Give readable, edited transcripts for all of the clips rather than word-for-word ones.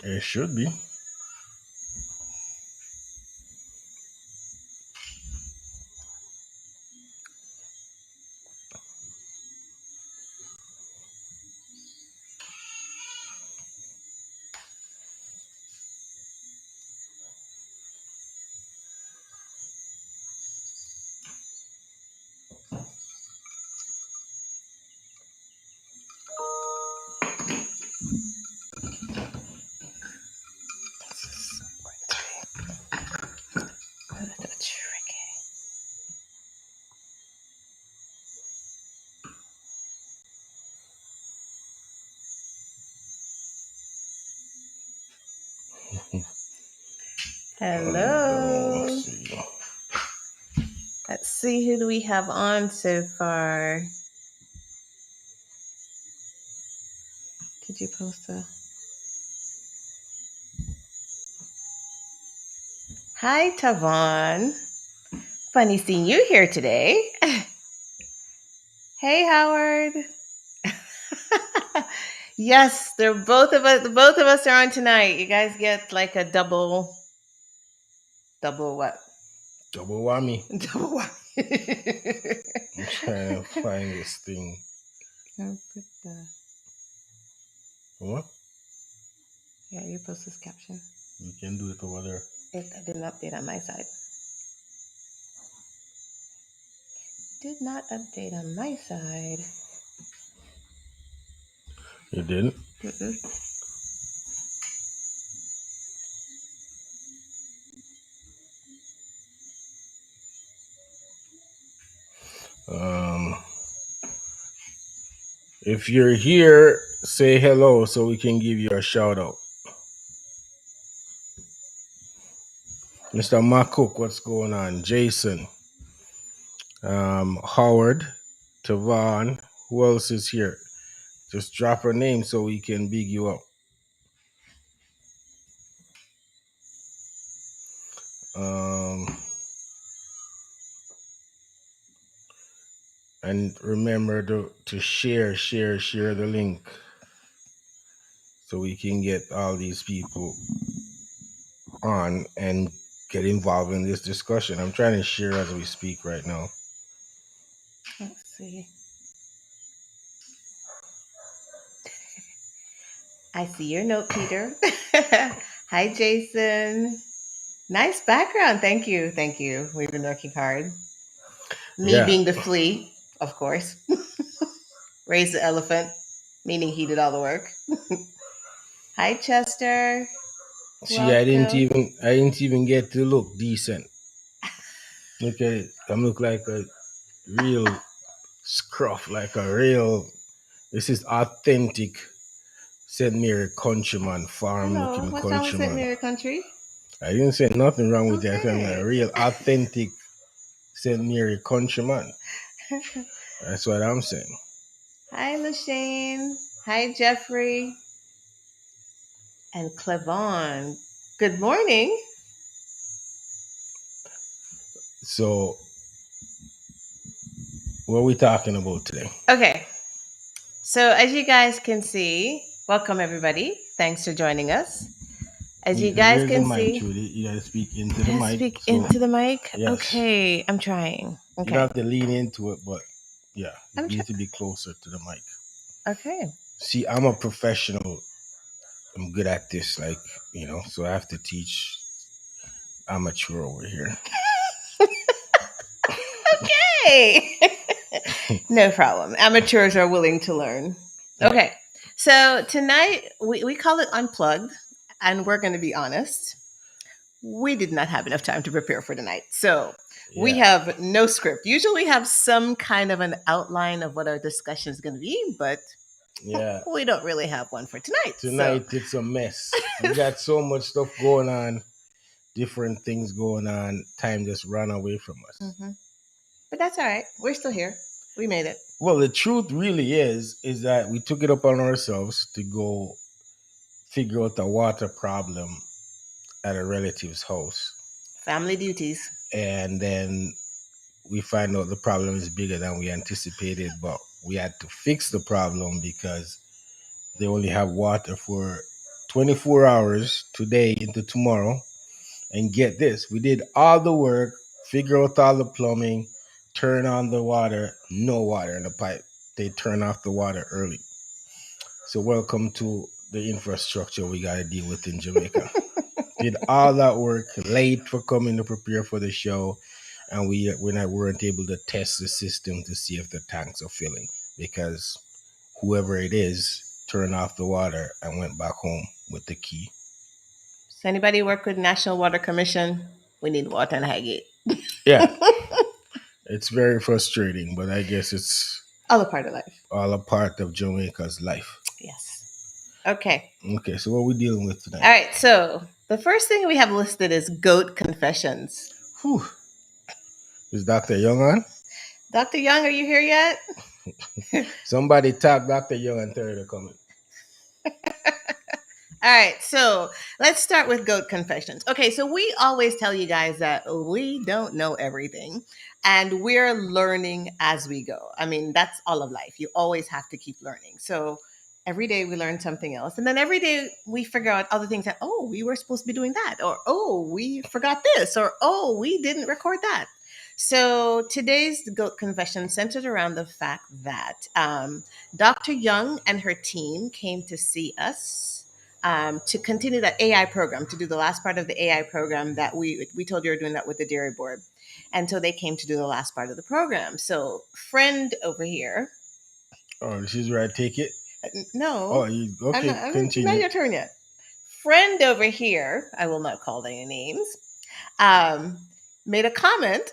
It should be. Hello. Let's see. Let's see who do we have on so far. Did you post a? Hi, Tavon. Funny seeing you here today. Hey, Howard. Yes, they're both of us. Both of us are on tonight. You guys get like a double what? Double whammy. Double what? I'm trying to find this thing. I'll put the. What? Yeah, you post this caption. You can do it over there. I didn't update on my side. Did not update on my side. You didn't? Mm-mm. If you're here, say hello so we can give you a shout out. Mr. Makuk, what's going on? Jason, Howard, Tavon, who else is here? Just drop her name so we can big you up. And remember to share the link so we can get all these people on and get involved in this discussion. I'm trying to share as we speak right now. Let's see. I see your note, Peter. Hi, Jason. Nice background. Thank you. Thank you. We've been working hard. Me Yeah. being the flea, of course. Raise the elephant, meaning he did all the work. Hi, Chester. See, Welcome. I didn't even get to look decent. Look at it. I'm look like a real scruff, like a real. This is authentic St. Mary countryman, farm Hello. looking What's wrong with St. countryman. Mary Country? I didn't say nothing wrong with that. I'm a Okay. real authentic St. Mary countryman. That's what I'm saying. Hi, Lashane. Hi, Jeffrey. And Clevon. Good morning. So, what are we talking about today? Okay. So, as you guys can see, welcome everybody. Thanks for joining us. As you guys Where's the can mic, see, Trudy? You gotta speak into the I mic. speak So, into the mic. yes, Okay, I'm trying. you don't Okay, have to lean into it, but yeah, you I'm need trying. to be closer to the mic. Okay. See, I'm a professional. I'm good at this, so I have to teach amateur over here. Okay. No problem. Amateurs are willing to learn. Yeah. Okay. So tonight we call it unplugged, and we're going to be honest. We did not have enough time to prepare for tonight. So we Yeah. have no script. Usually we have some kind of an outline of what our discussion is going to be, but Yeah. we don't really have one for tonight. Tonight it's a mess. We got so much stuff going on, different things going on. Time just ran away from us. Mhm. But that's all right. We're still here. We made it. Well, the truth really is that we took it upon ourselves to go figure out the water problem at a relative's house. Family duties. And then we find out the problem is bigger than we anticipated, but we had to fix the problem because they only have water for 24 hours today into tomorrow. And get this, we did all the work, figure out all the plumbing, turn on the water, no water in the pipe. They turn off the water early. So welcome to the infrastructure we got to deal with in Jamaica. Did all that work late for coming to prepare for the show, and we weren't able to test the system to see if the tanks are filling because whoever it is turned off the water and went back home with the key. Does anybody work with National Water Commission? We need water in Highgate. Yeah, it's very frustrating, but I guess it's All a part of life. all a part of Jamaica's life. Yes. Okay. Okay, so what are we dealing with tonight? All right. So the first thing we have listed is goat confessions. Whew. Is Dr. Young on? Dr. Young, are you here yet? Somebody tap Dr. Young and tell her to come in. All right, so let's start with goat confessions. Okay, so we always tell you guys that we don't know everything and we're learning as we go. I mean, that's all of life. You always have to keep learning. So every day we learn something else. And then every day we figure out other things that, oh, we were supposed to be doing that, or oh, we forgot this, or oh, we didn't record that. So today's goat confession centered around the fact that Dr. Young and her team came to see us to continue that AI program, to do the last part of the AI program that we told you were doing that with the dairy board. And so they came to do the last part of the program. So friend over here. Oh, this is where I take it? No. Oh, okay, I'm continue. not your turn yet. Friend over here, I will not call any names, made a comment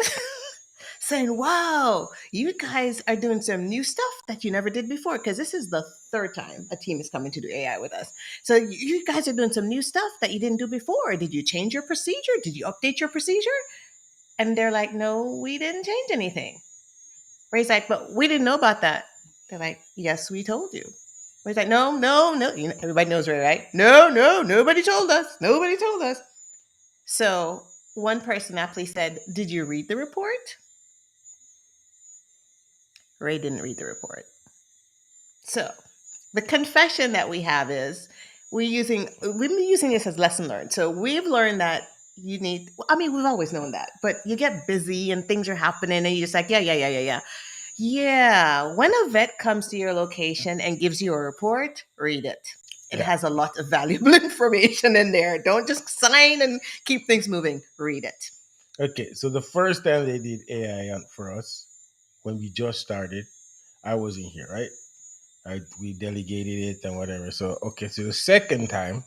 saying, wow, you guys are doing some new stuff that you never did before. Because this is the third time a team is coming to do AI with us. So you guys are doing some new stuff that you didn't do before. Did you change your procedure? Did you update your procedure? And they're like, no, we didn't change anything. Ray's like, but we didn't know about that. They're like, yes, we told you. Ray's like, no, no, no. You know, everybody knows Ray, right? No, no, nobody told us. Nobody told us. So one person aptly said, did you read the report? Ray didn't read the report. So the confession that we have is we've been using this as lesson learned. So we've learned that you need, I mean, we've always known that, but you get busy and things are happening and you're just like, yeah, yeah, yeah, yeah, yeah. Yeah, when a vet comes to your location and gives you a report, read it. It Yeah. has a lot of valuable information in there. Don't just sign and keep things moving. Read it. Okay, so the first time they did AI for us, when we just started, I wasn't here, right? We delegated it and whatever. So okay, so the second time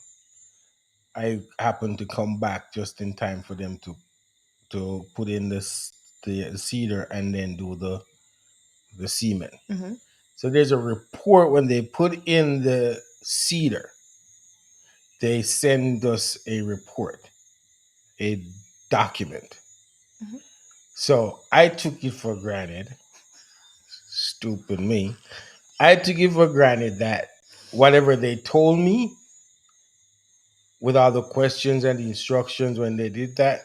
I happened to come back just in time for them to put in the cedar and then do the semen. Mm-hmm. So there's a report when they put in the cedar, they send us a report, a document. Mm-hmm. So I took it for granted, stupid me. I took it for granted that whatever they told me with all the questions and the instructions when they did that,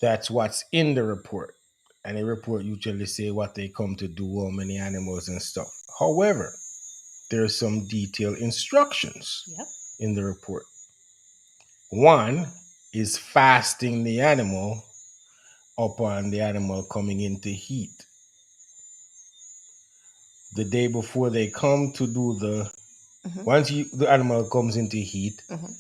that's what's in the report. And the report usually say what they come to do, how many animals and stuff. However, there's some detailed instructions Yep. in the report. One is fasting the animal upon the animal coming into heat. The day before they come to do Mm-hmm. once the animal comes into heat Mm-hmm.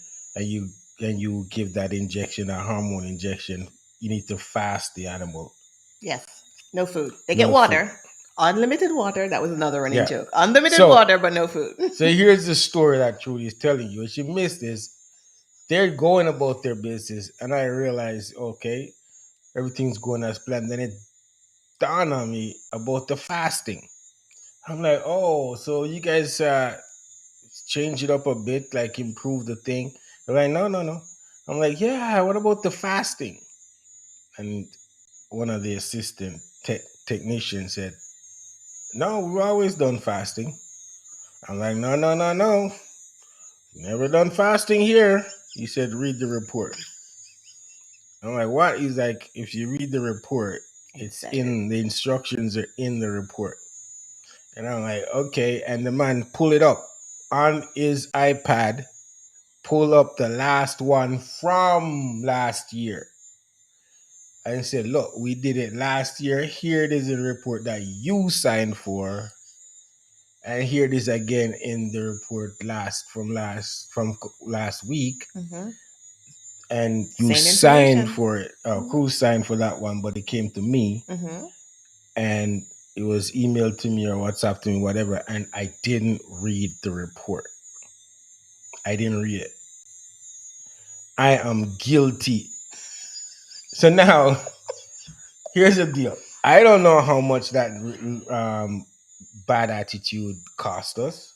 and you give that injection, a hormone injection, you need to fast the animal. Yes. No food. They get No food. water. Unlimited water. That was another running Yeah. joke. Unlimited So water, but no food. so here's the story that Trudy is telling you. If you missed this, they're going about their business, and I realized, okay, everything's going as planned. Then it dawned on me about the fasting. I'm like, oh, so you guys change it up a bit, like improve the thing. They're like, no, no, no. I'm like, yeah, what about the fasting? And one of the assistant technicians said, no, we've always done fasting. I'm like, no, no, no, no. Never done fasting here. He said, read the report. I'm like, what? He's like, if you read the report, It's it's better. in the instructions are in the report. And I'm like, okay. And the man pull it up on his iPad pull up the last one from last year and said, look, we did it last year. Here it is in the report that you signed for. And here it is again in the report from last week. Mm-hmm. And you Same signed information. for it. Mm-hmm. Who signed for that one? But it came to me Mm-hmm. and it was emailed to me or WhatsApp to me, whatever. And I didn't read the report. I didn't read it. I am guilty. So now, here's the deal. I don't know how much that bad attitude cost us,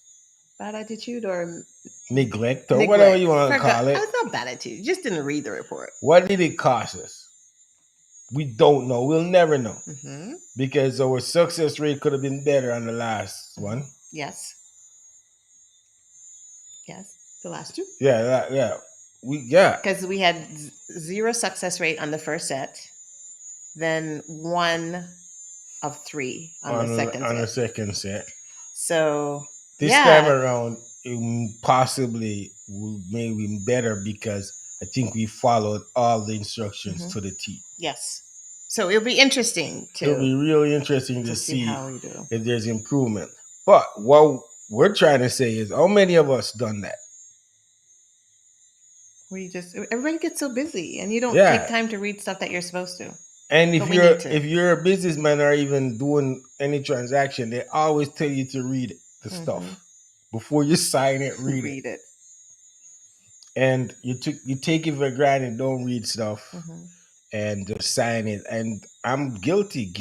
Bad attitude or neglect, or whatever neglect. you want to Forgot. call it. It's not bad attitude. You just didn't read the report. What did it cost us? We don't know. We'll never know Mm-hmm. because our success rate could have been better on the last one. Yes. Yes. The last two. Yeah. Yeah. Because we had zero success rate on the first set, then one of three on the second On the set. second set. So This time yeah. around, it possibly will maybe better because I think we followed all the instructions Mhm. to the T. Yes. So it'll be interesting It'll be really interesting to see see how we do. if there's improvement. But what we're trying to say is, how many of us done that? Where you just everybody gets so busy and you don't take Yeah. time to read stuff that you're supposed to. And But we need to. if you're a businessman or even doing any transaction, they always tell you to read the stuff Mhm. before you sign it. Read it, Read it. and you take it for granted. Don't read stuff Mhm. and just sign it. And I'm guilty.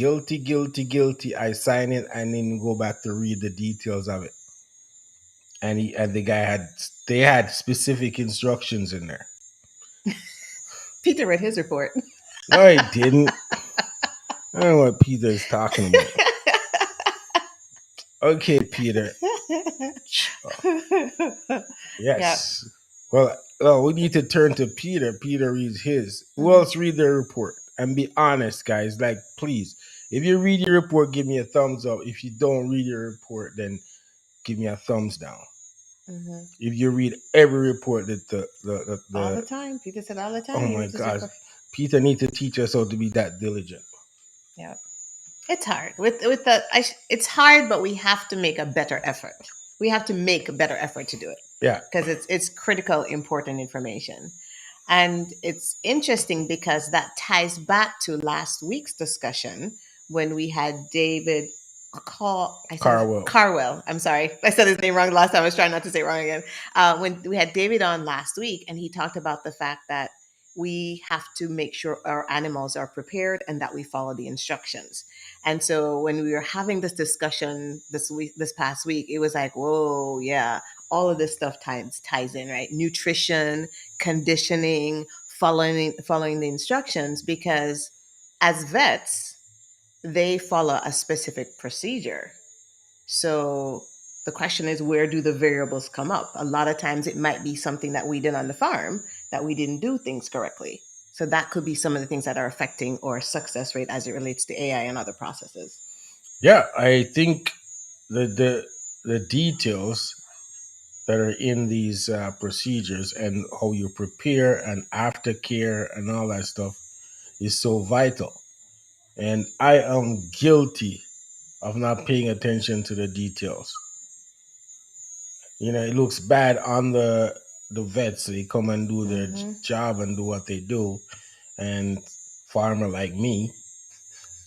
I sign it and then go back to read the details of it. And the guy they had specific instructions in there. Peter read his report. No, he didn't. I don't know what Peter is talking about. Okay, Peter. Yeah. Yes. Well, we need to turn to Peter. Peter reads his. Who Mhm. else read the report? And be honest, guys. Like, please, if you read your report, give me a thumbs up. If you don't read your report, then give me a thumbs down. Mhm. If you read every report that All the time. Peter said all the oh time. He my reads his gosh, report. Peter need to teach us how to be that diligent. Yeah. It's hard with the. It's hard, but we have to make a better effort. We have to make a better effort to do it Yeah. because it's critical, important information. And it's interesting because that ties back to last week's discussion when we had David Carwell. Carwell. I'm sorry. I said his name wrong last time. I was trying not to say it wrong again. When we had David on last week, and he talked about the fact that we have to make sure our animals are prepared and that we follow the instructions. And so when we were having this discussion this past week, it was like, whoa, yeah, all of this stuff ties in, right? Nutrition, conditioning, following the instructions, because as vets, they follow a specific procedure. So the question is, where do the variables come up? A lot of times it might be something that we did on the farm that we didn't do things correctly. So that could be some of the things that are affecting our success rate as it relates to AI and other processes. Yeah, I think the details that are in these procedures and how you prepare and aftercare and all that stuff is so vital. And I am guilty of not paying attention to the details. You know, it looks bad on the vets. They come and do their Mm-hmm. job and do what they do, and farmer like me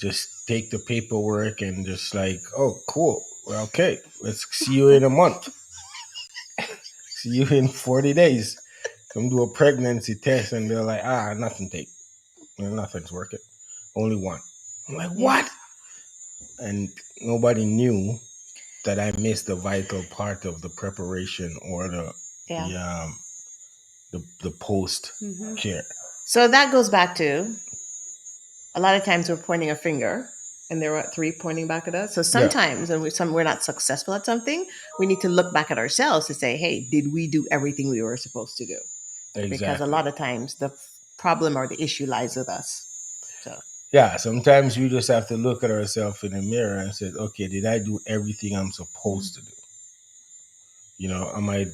just take the paperwork and just like, oh, cool. Well, okay, let's see you in a month. See you in 40 days. Come do a pregnancy test, and they're like, nothing take. Nothing's working. Only one. I'm like, Yeah. what? And nobody knew that I missed the vital part of the preparation or Yeah. the post Mm-hmm. care. So that goes back to a lot of times we're pointing a finger and there are three pointing back at us. So Yeah, sometimes when we're not successful at something, we need to look back at ourselves to say, hey, did we do everything we were supposed to do? Because a exactly. lot of times the problem or the issue lies with us. So Yeah, sometimes we just have to look at ourselves in the mirror and say, okay, did I do everything I'm supposed to do? You know, am I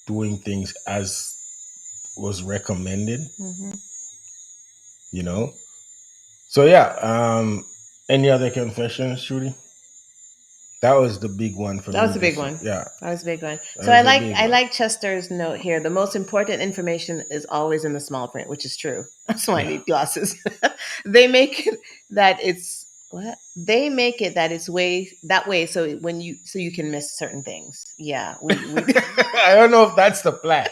doing things as was recommended, Hmm. you know. So yeah, any other confessions, Shruti? That was the big one for That was me a big this year. one. Yeah, That was a big one. that So was a big I one. like Chester's note here. The most important information is always in the small print, which is true. That's why I Yeah. need glasses. They make it that it's what they make it that it's way that way so when you so you can miss certain things. Yeah, we I don't know if that's the plan.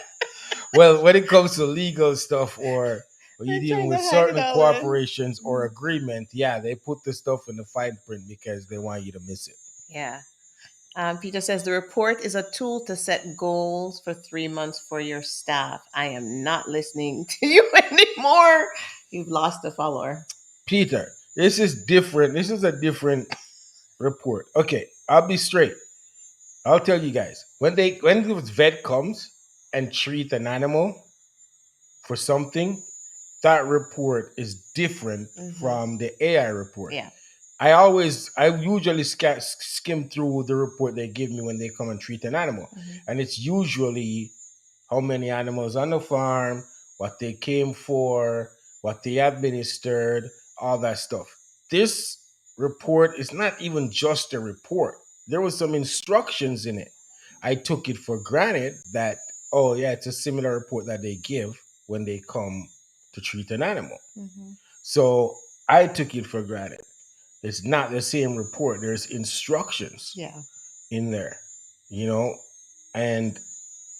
Well, when it comes to legal stuff or when you're they're dealing trying to with hide it certain all in. corporations or agreement, yeah, they put the stuff in the fine print because they want you to miss it. Yeah. Peter says the report is a tool to set goals for 3 months for your staff. I am not listening to you anymore. You've lost a follower. Peter, this is different. This is a different report. Okay, I'll be straight. I'll tell you guys when the vet comes and treat an animal for something, that report is different Hmm. from the AI report. Yeah. I usually skim through the report they give me when they come and treat an animal, Hmm. and it's usually how many animals on the farm, what they came for, what they administered, all that stuff. This report is not even just a report. There was some instructions in it. I took it for granted that, oh yeah, it's a similar report that they give when they come to treat an animal. Hmm. So I took it for granted. It's not the same report. There's instructions Yeah. in there, you know, and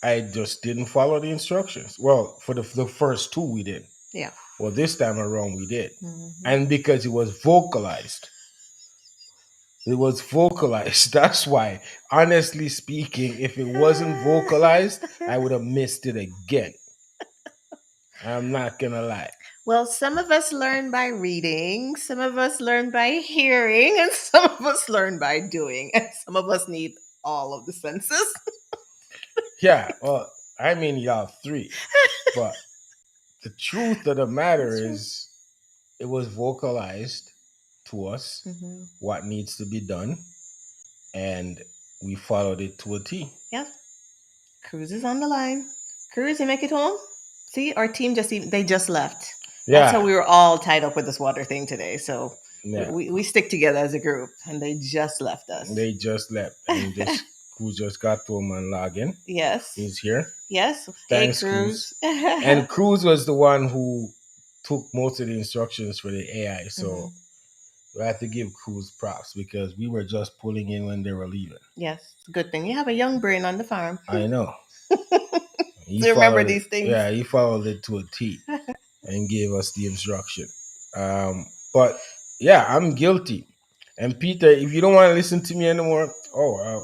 I just didn't follow the instructions. Well, for the first two, we did. Yeah. Well, this time around, we did. Hmm. And because it was vocalized, That's why, honestly speaking, if it wasn't vocalized, I would have missed it again. I'm not going to lie. Well, some of us learn by reading, some of us learn by hearing, and some of us learn by doing, and some of us need all of the senses. Yeah, well, I mean, y'all three. But the truth of the matter That's true. is, it was vocalized to us Hmm. what needs to be done, and we followed it to a T. Yes. Cruz is on the line. Cruz, you make it home? See, our team they just left. That's how Yeah, we were all tied up with this water thing today. So yeah. we stick together as a group, and they just left us. They just left, and just Cruz just got to him and log in. Yes. He's here. Yes. Hey, Thanks, Cruz. Cruz. And Cruz was the one who took most of the instructions for the AI, Hmm. so we have to give Cruz props because we were just pulling in when they were leaving. Yes. Good thing you have a young brain on the farm I know. He to remember followed it. these things. Yeah, he followed it to a T and gave us the instruction. But yeah, I'm guilty. And Peter, if you don't want to listen to me anymore, yeah,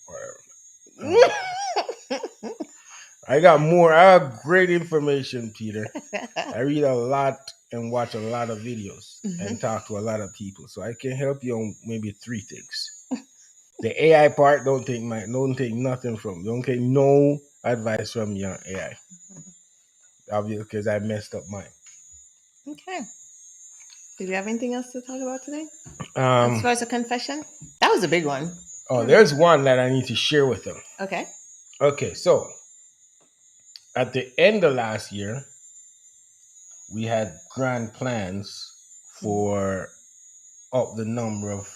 whatever. Um, I got more. I have great information, Peter. I read a lot and watch a lot of videos and talk to a lot of people, so I can help you on maybe three things. The AI part, don't take nothing from. Don't take no advice from me on AI. Obviously, because I messed up mine. Okay. Did you have anything else to talk about today? As Um. far as a confession? That was a big one. Oh, there's one that I need to share with them. Okay. Okay, so at the end of last year, we had grand plans for up the number of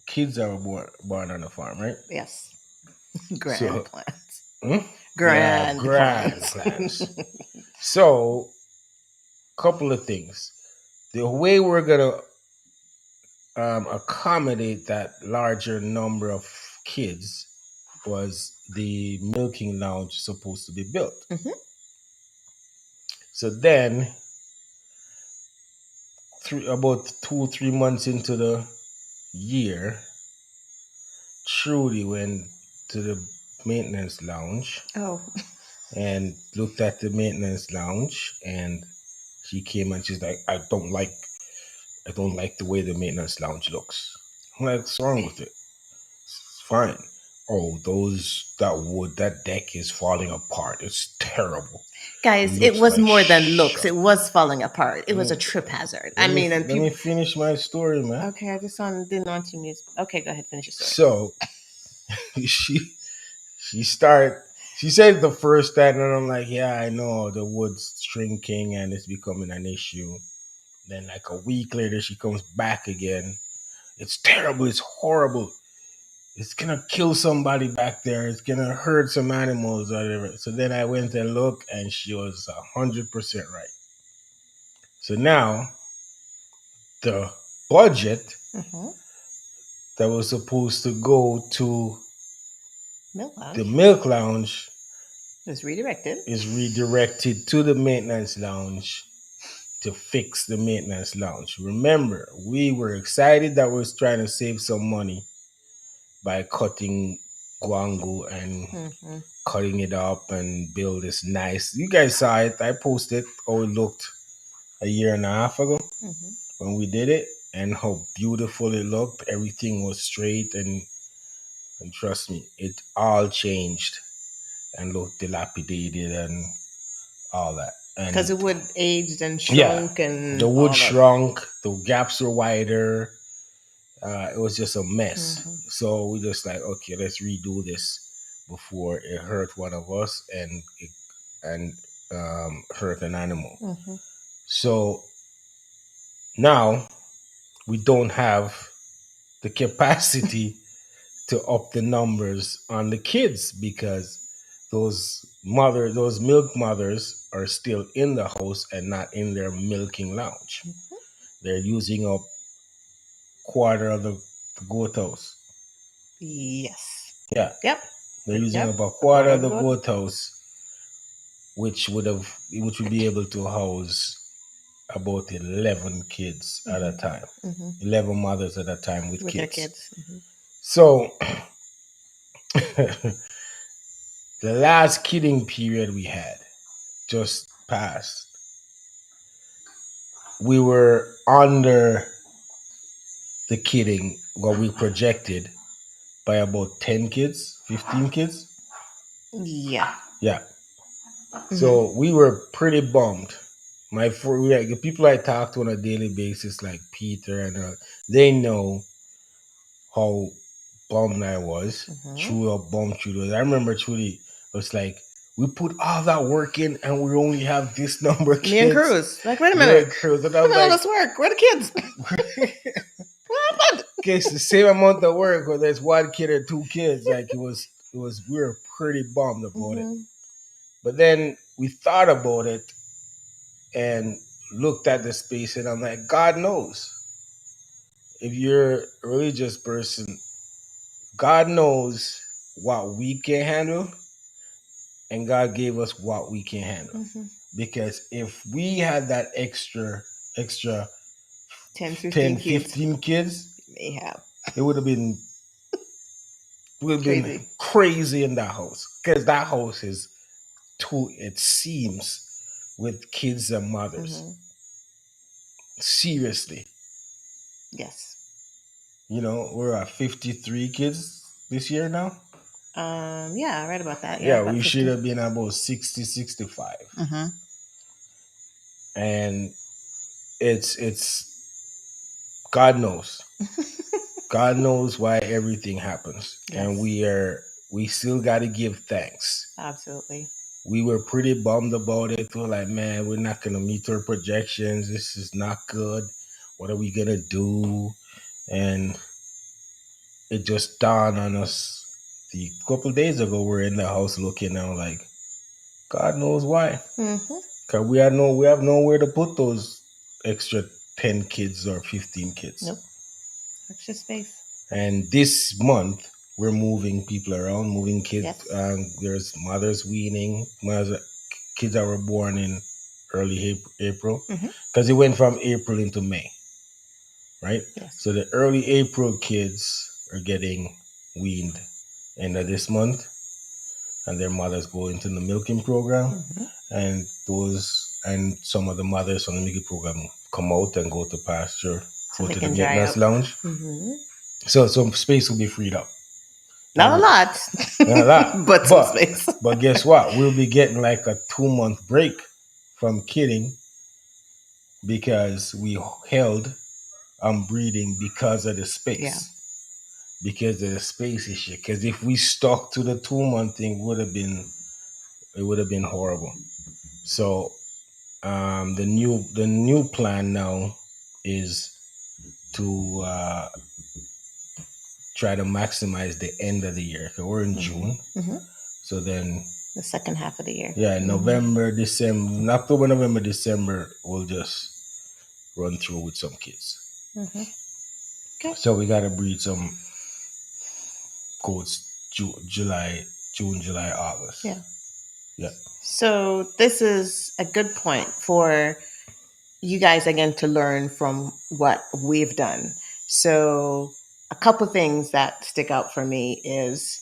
kids that were born on the farm, right? Yes. Grand So, plans. hmm? Yeah, Grand grand plans. plans. So, couple of things. The way we're gonna accommodate that larger number of kids was the milking lounge supposed to be built. Hmm. So then, about 2 3 months into the year, Trudy went to the maintenance lounge Oh. and looked at the maintenance lounge, and she came and she's like, I don't like the way the maintenance lounge looks. I'm like, what's wrong with it? It's fine. Oh, that deck is falling apart. It's terrible. It Guys, it looks was like more than looks. shit. It was falling apart. It was a Mm, trip hazard. I Let me mean, and let me people. finish my story, man. Okay, I just didn't want to mute. Okay, go ahead, finish your story. So she She start. She said the first time, and I'm like, yeah, I know the wood's shrinking and it's becoming an issue. Then like a week later, she comes back again. It's terrible. It's horrible. It's gonna kill somebody back there. It's gonna hurt some animals or whatever. So then I went and looked, and she was 100% right. So now the budget Mm-hmm. that was supposed to go to Milk the lounge milk lounge was redirected. is redirected to the maintenance lounge to fix the maintenance lounge. Remember, we were excited that we was trying to save some money by cutting guangu and Mm-hmm. cutting it up and build this nice. You guys saw it. I posted how it looked a year and a half ago Mm-hmm. when we did it, and how beautiful it looked. Everything was straight, and trust me, it all changed and looked dilapidated and all that. Because And it would aged and yeah, shrunk the and wood all that. shrunk, the gaps were wider. It was just a mess. Mm-hmm. So we just like, okay, let's redo this before it hurt one of us and hurt an animal. Mm-hmm. So now we don't have the capacity to up the numbers on the kids because those milk mothers are still in the house and not in their milking lounge. Mm-hmm. They're using up quarter of the goat house. Yes. Yeah, Yep. they're using up Yep. a A quarter quarter of of the the goat. goat house, which would be able to house about 11 kids at a time, Mm-hmm. Mm-hmm. 11 mothers at a time with With their kids. kids. Mm-hmm. So the last kidding period we had just passed. We were under the kidding what we projected by about 10 kids, 15 kids. Yeah. Yeah. Mm-hmm. So we were pretty bummed. Like, the people I talk to on a daily basis, like Peter, and they know how bummed I was. Mm-hmm. True, how bummed Trudy was. I remember Trudy was like, "We put all that work in, and we only have this number of Me and kids." Cruz. Like, wait a You're minute. a Cruz, and I Look was at all like, this work. Where are the kids? What happened? "Okay, it's the same amount of work, whether it's one kid or two kids." Like it was. We were pretty bummed about it. Mm-hmm. But then we thought about it and looked at the space, and I'm like, God knows. If you're a religious person, God knows what we can handle, and God gave us what we can handle. Mm-hmm. Because if we had that extra 10, 15 10, kids. 15 kids, May have. it would have been Crazy. crazy in that house. Because that house is too, it seems, with kids and mothers. Mm-hmm. Seriously. Yes. We're at 53 kids this year now. Yeah, I read about that. Yeah, Yeah, about we should 50. have been about 60, 65. Mm-hmm. And it's God knows. God knows why everything happens. And Yes. we still gotta give thanks. Absolutely. We were pretty bummed about it. We were like, man, we're not gonna meet our projections. This is not good. What are we gonna do? And it just dawned on us the couple days ago. We're in the house looking now, like, God knows why. Mm-hmm. Cause we have nowhere to put those extra 10 kids or 15 kids. Nope. Extra space. And this month we're moving people around, moving kids. Yes. There's mothers weaning, kids that were born in early April, Mm-hmm. because it went from April into May, right? Yes. So the early April kids are getting weaned end of this month, and their mothers go into the milking program, Mm-hmm. and some of the mothers from the milking program come out and go to pasture, So go they to the can dry maintenance up. lounge. Mm-hmm. So some space will be freed up. Not a lot, Not a lot. but some space. But guess what? We'll be getting like a 2 month break from kidding because we held on breeding because of the Yeah. space. because of the space issue. Because if we stuck to the 2 month thing, it would have been horrible. So the new plan now is to try to maximize the end of the year. 'Cause we're in June, Hmm. so then The second half of the year. yeah, Mhm. November, December, October, November, December, we'll just run through with some kids. Mhm. Okay. So we gotta breed some goats July, June, July, August. Yeah. Yeah. So this is a good point for you guys again to learn from what we've done. So a couple things that stick out for me is,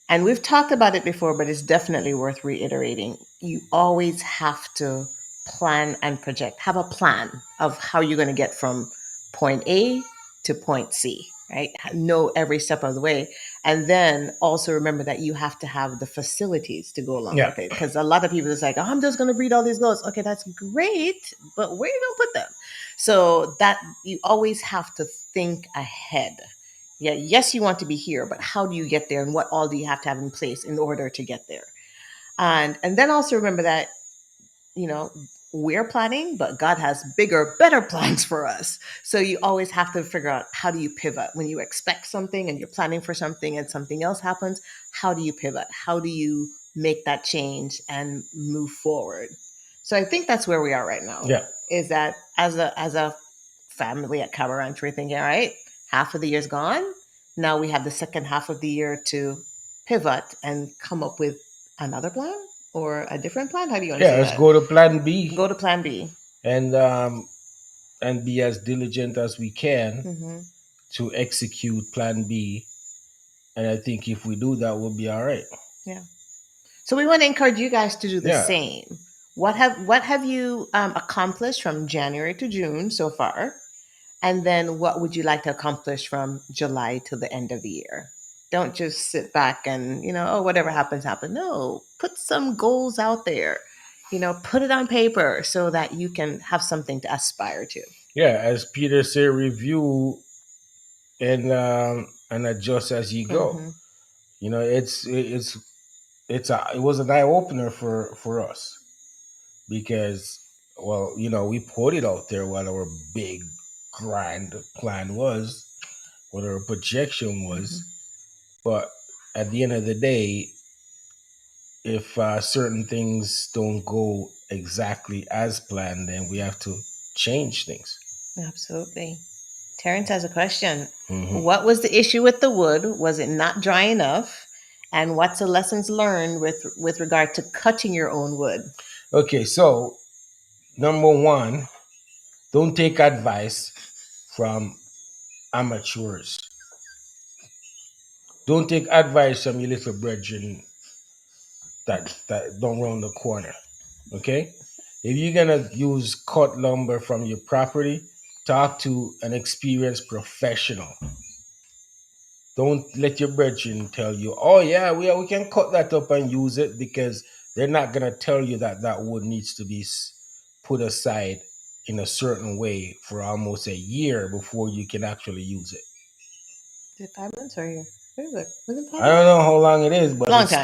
and we've talked about it before, but it's definitely worth reiterating. You always have to plan and project, have a plan of how you're going to get from point A to point C, right? Know every step of the way. And then also remember that you have to have the facilities to go along Yeah. with it. Because a lot of people is like, oh, I'm just going to breed all these goats. Okay, that's great, but where are you going to put them? So that you always have to think ahead. Yeah, yes, you want to be here, but how do you get there, and what all do you have to have in place in order to get there? And then also remember that, you know, we're planning, but God has bigger, better plans for us. So you always have to figure out, how do you pivot when you expect something and you're planning for something and something else happens? How do you pivot? How do you make that change and move forward? So I think that's where we are right now. Yeah. Is that as a family at Cabo Ranch, we're thinking, all right, half of the year's gone. Now we have the second half of the year to pivot and come up with another plan or a different plan. How do you want to Yeah, say let's that? go to plan B Go to plan B. and be as diligent as we can Hmm. to execute plan B. And I think if we do that, we'll be all right. Yeah. So we want to encourage you guys to do the Yeah. same. What have you accomplished from January to June so far? And then what would you like to accomplish from July to the end of the year? Don't just sit back and, oh, whatever happens, happen. No, put some goals out there. Put it on paper so that you can have something to aspire to. Yeah, as Peter said, review and adjust as you go. Hmm. It was an eye opener for us because, well, we put it out there what our big grand plan was, what our projection was, Hmm. but at the end of the day, if certain things don't go exactly as planned, then we have to change things. Absolutely. Terrence has a question. Hmm. What was the issue with the wood? Was it not dry enough? And what's the lessons learned with regard to cutting your own wood? Okay, so number one, don't take advice from amateurs. Don't take advice from your little brethren that don't round the corner. Okay? If you're gonna use cut lumber from your property, talk to an experienced professional. Don't let your brethren tell you, oh yeah, we can cut that up and use it, because they're not gonna tell you that that wood needs to be put aside in a certain way for almost a year before you can actually use it. Is it 5 months or a year? Was it five I don't months? know how long it is, but Long it's time.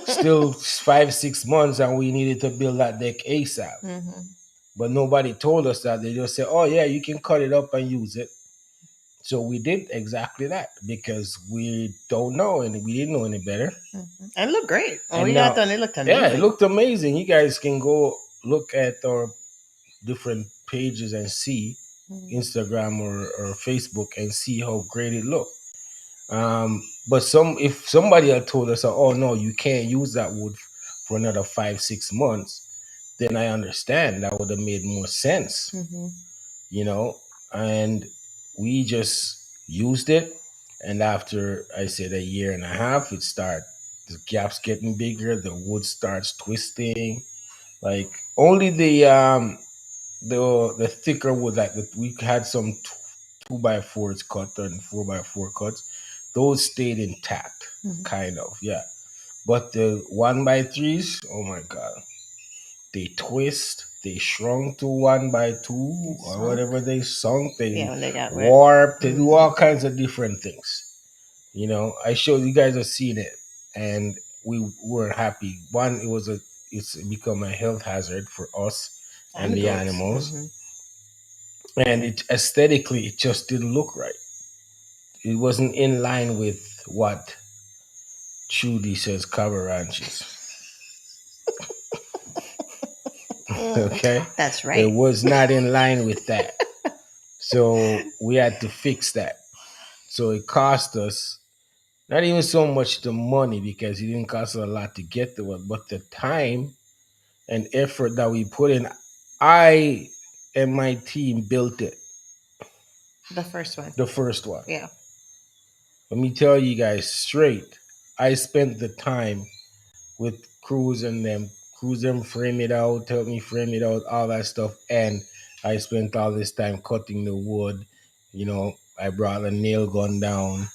still 5 6 months, and we needed to build that deck ASAP. Hmm. But nobody told us that. They just said, "Oh yeah, you can cut it up and use it." So we did exactly that because we don't know and we didn't know any better. Hmm. And it looked great. When And we got now, done, it looked yeah, it amazing. looked amazing. You guys can go look at our different pages and see Mhm. Instagram or Facebook and see how great it looked. But if somebody had told us, oh no, you can't use that wood for another 5 6 months, then I understand that would have made more sense, Mhm. you know. And we just used it, and after I said a year and a half, the gaps getting bigger, the wood starts twisting, like only the thicker wood, like we had some 2x4s cut and 4x4 cuts, those stayed intact, Mhm. kind of, yeah. But the 1x3s, oh my god, they twist, they shrunk to 1x2 It or sunk. whatever, they sunk, they Yeah, when they got wet. warped, they do Hmm. all kinds of different things. I showed you guys have seen it, and we weren't happy. One, it's become a health hazard for us And and the the goats. animals, and it aesthetically it just didn't look right. It wasn't in line with what Trudy says cover ranches. Okay, That's it right. was not in line with that, so we had to fix that. So it cost us not even so much the money because it didn't cost us a lot to get to it, but the time and effort that we put in. I and my team built it, The first one. the first one. Yeah. Let me tell you guys straight. I spent the time with crews them frame it out, help me frame it out, all that stuff. And I spent all this time cutting the wood. I brought a nail gun down,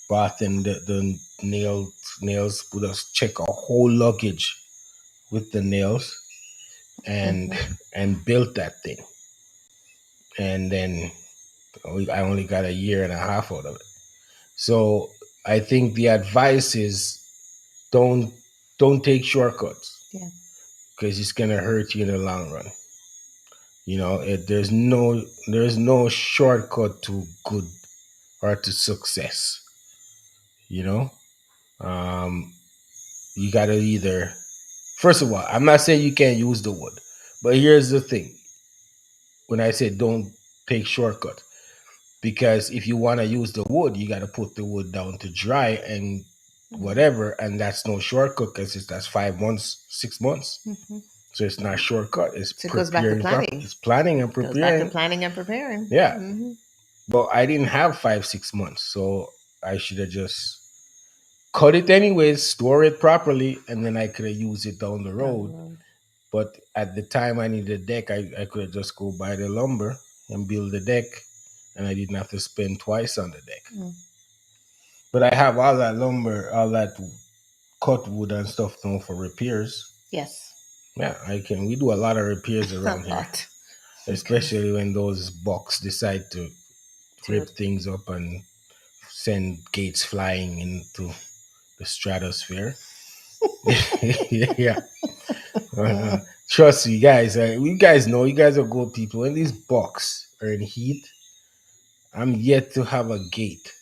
brought in the nails, put us check a whole luggage with the nails and Hmm. and built that thing. And then I only got a year and a half out of it. So I think the advice is don't don't take shortcuts Yeah. because it's gonna hurt you in the long run. There's no shortcut to good or to success. You know, um, you gotta either first of all, I'm not saying you can't use the wood, but here's the thing: when I say don't take shortcut, because if you want to use the wood, you got to put the wood down to dry and Hmm. whatever, and that's no shortcut because that's 5 months, 6 months. Hmm. So it's not shortcut. It's So it goes back to preparing. planning. It's planning and Goes back to preparing. planning and preparing. Yeah, Hmm. but I didn't have 5, 6 months, so I should have just cut it anyways, store it properly, and then I could have used it down the Down the road. road. But at the time I needed a deck, I could have just go buy the lumber and build the deck, and I didn't have to spend twice on the deck. Mm. But I have all that lumber, all that cut wood and stuff now for repairs. Yes. Yeah, I can. We do a lot of repairs A around here, lot. Okay. especially when those bucks decide to To rip things up and send gates flying into the stratosphere. Yeah. Uh, trust me, guys. You guys know, you guys are good people. When these bucks are in heat, I'm yet to have a gate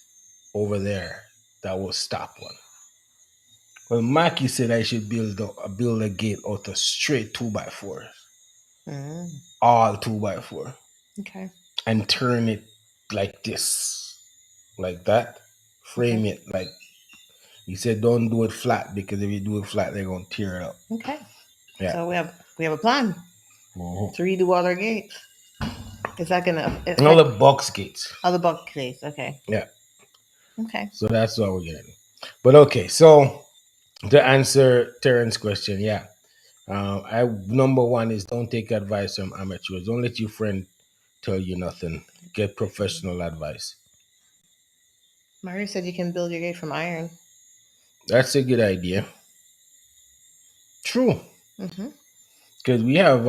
over there that will stop one. Well, Maki said I should build a gate out of straight 2x4, mm. all 2x4, Okay. and turn it like this, like that. Okay. Frame it like he said. Don't do it flat because if you do it flat, they're gonna tear it up. Okay. Yeah. So we have a plan Mhm. to redo all our gates. Is that gonna And all affect the box gates. other bulk gates? Okay. Yeah. Okay. So that's what we're getting. But okay, so to answer Terrence's question, yeah. I number one is don't take advice from amateurs. Don't let your friend tell you nothing. Get professional advice. Mario said you can build your gate from iron. That's a good idea. True, Mm-hmm. because we have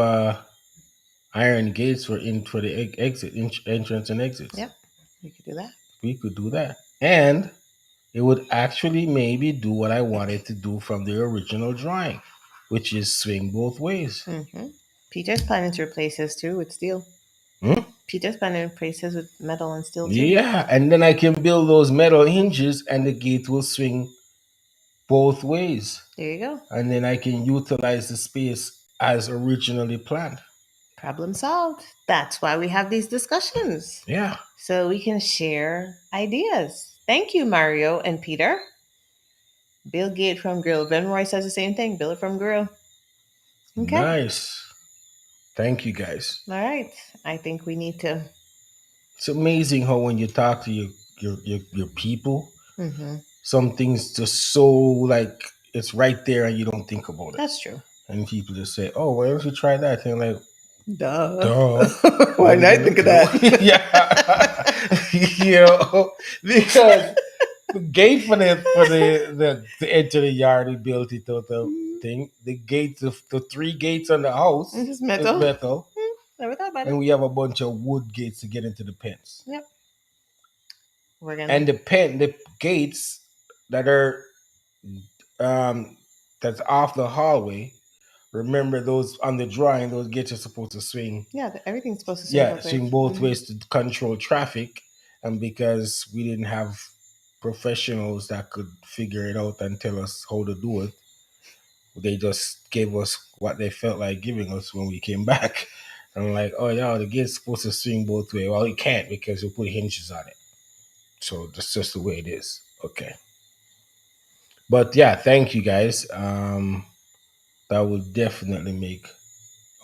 iron gates for the entrance and exits. Yep. You could do that. We could do that, and it would actually maybe do what I wanted to do from the original drawing, which is swing both ways. Mm-hmm. Peter's planning to replace his too with steel. Hmm? Peter's planning to replace his with metal and steel too. Yeah, and then I can build those metal hinges, and the gate will swing both ways, There you go. and then I can utilize the space as originally planned. Problem solved. That's why we have these discussions. Yeah, So we can share ideas. Thank you, Mario and Peter. Bill Gates from Grill. Ben Roy says the same thing. Bill it from Grill. Okay. nice. Thank you, guys. All right. I think we need to. It's amazing how when you talk to your people, Mm-hmm. some things just so like it's right there and you don't think about it. That's true. And people just say, "Oh, why don't you try that?" And I'm like, Duh. "Duh, Why I not didn't think look of at that? it." Yeah, because the gate to enter the yard, we built it out of thing. The gates, the three gates on the house It's just is metal. metal, Never thought about and it. we have a bunch of wood gates to get into the pens. Yep. We're gonna. And the gates that are um that's off the hallway. Remember those on the drawing, those gates are supposed to swing. Yeah, everything's supposed to swing Yeah, both ways. swing both ways to control traffic. And because we didn't have professionals that could figure it out and tell us how to do it, they just gave us what they felt like giving us when we came back. And I'm like, oh yeah, the gate's supposed to swing both ways. Well, it can't because we put hinges on it. So that's just the way it is. Okay. But yeah, thank you guys. That will definitely make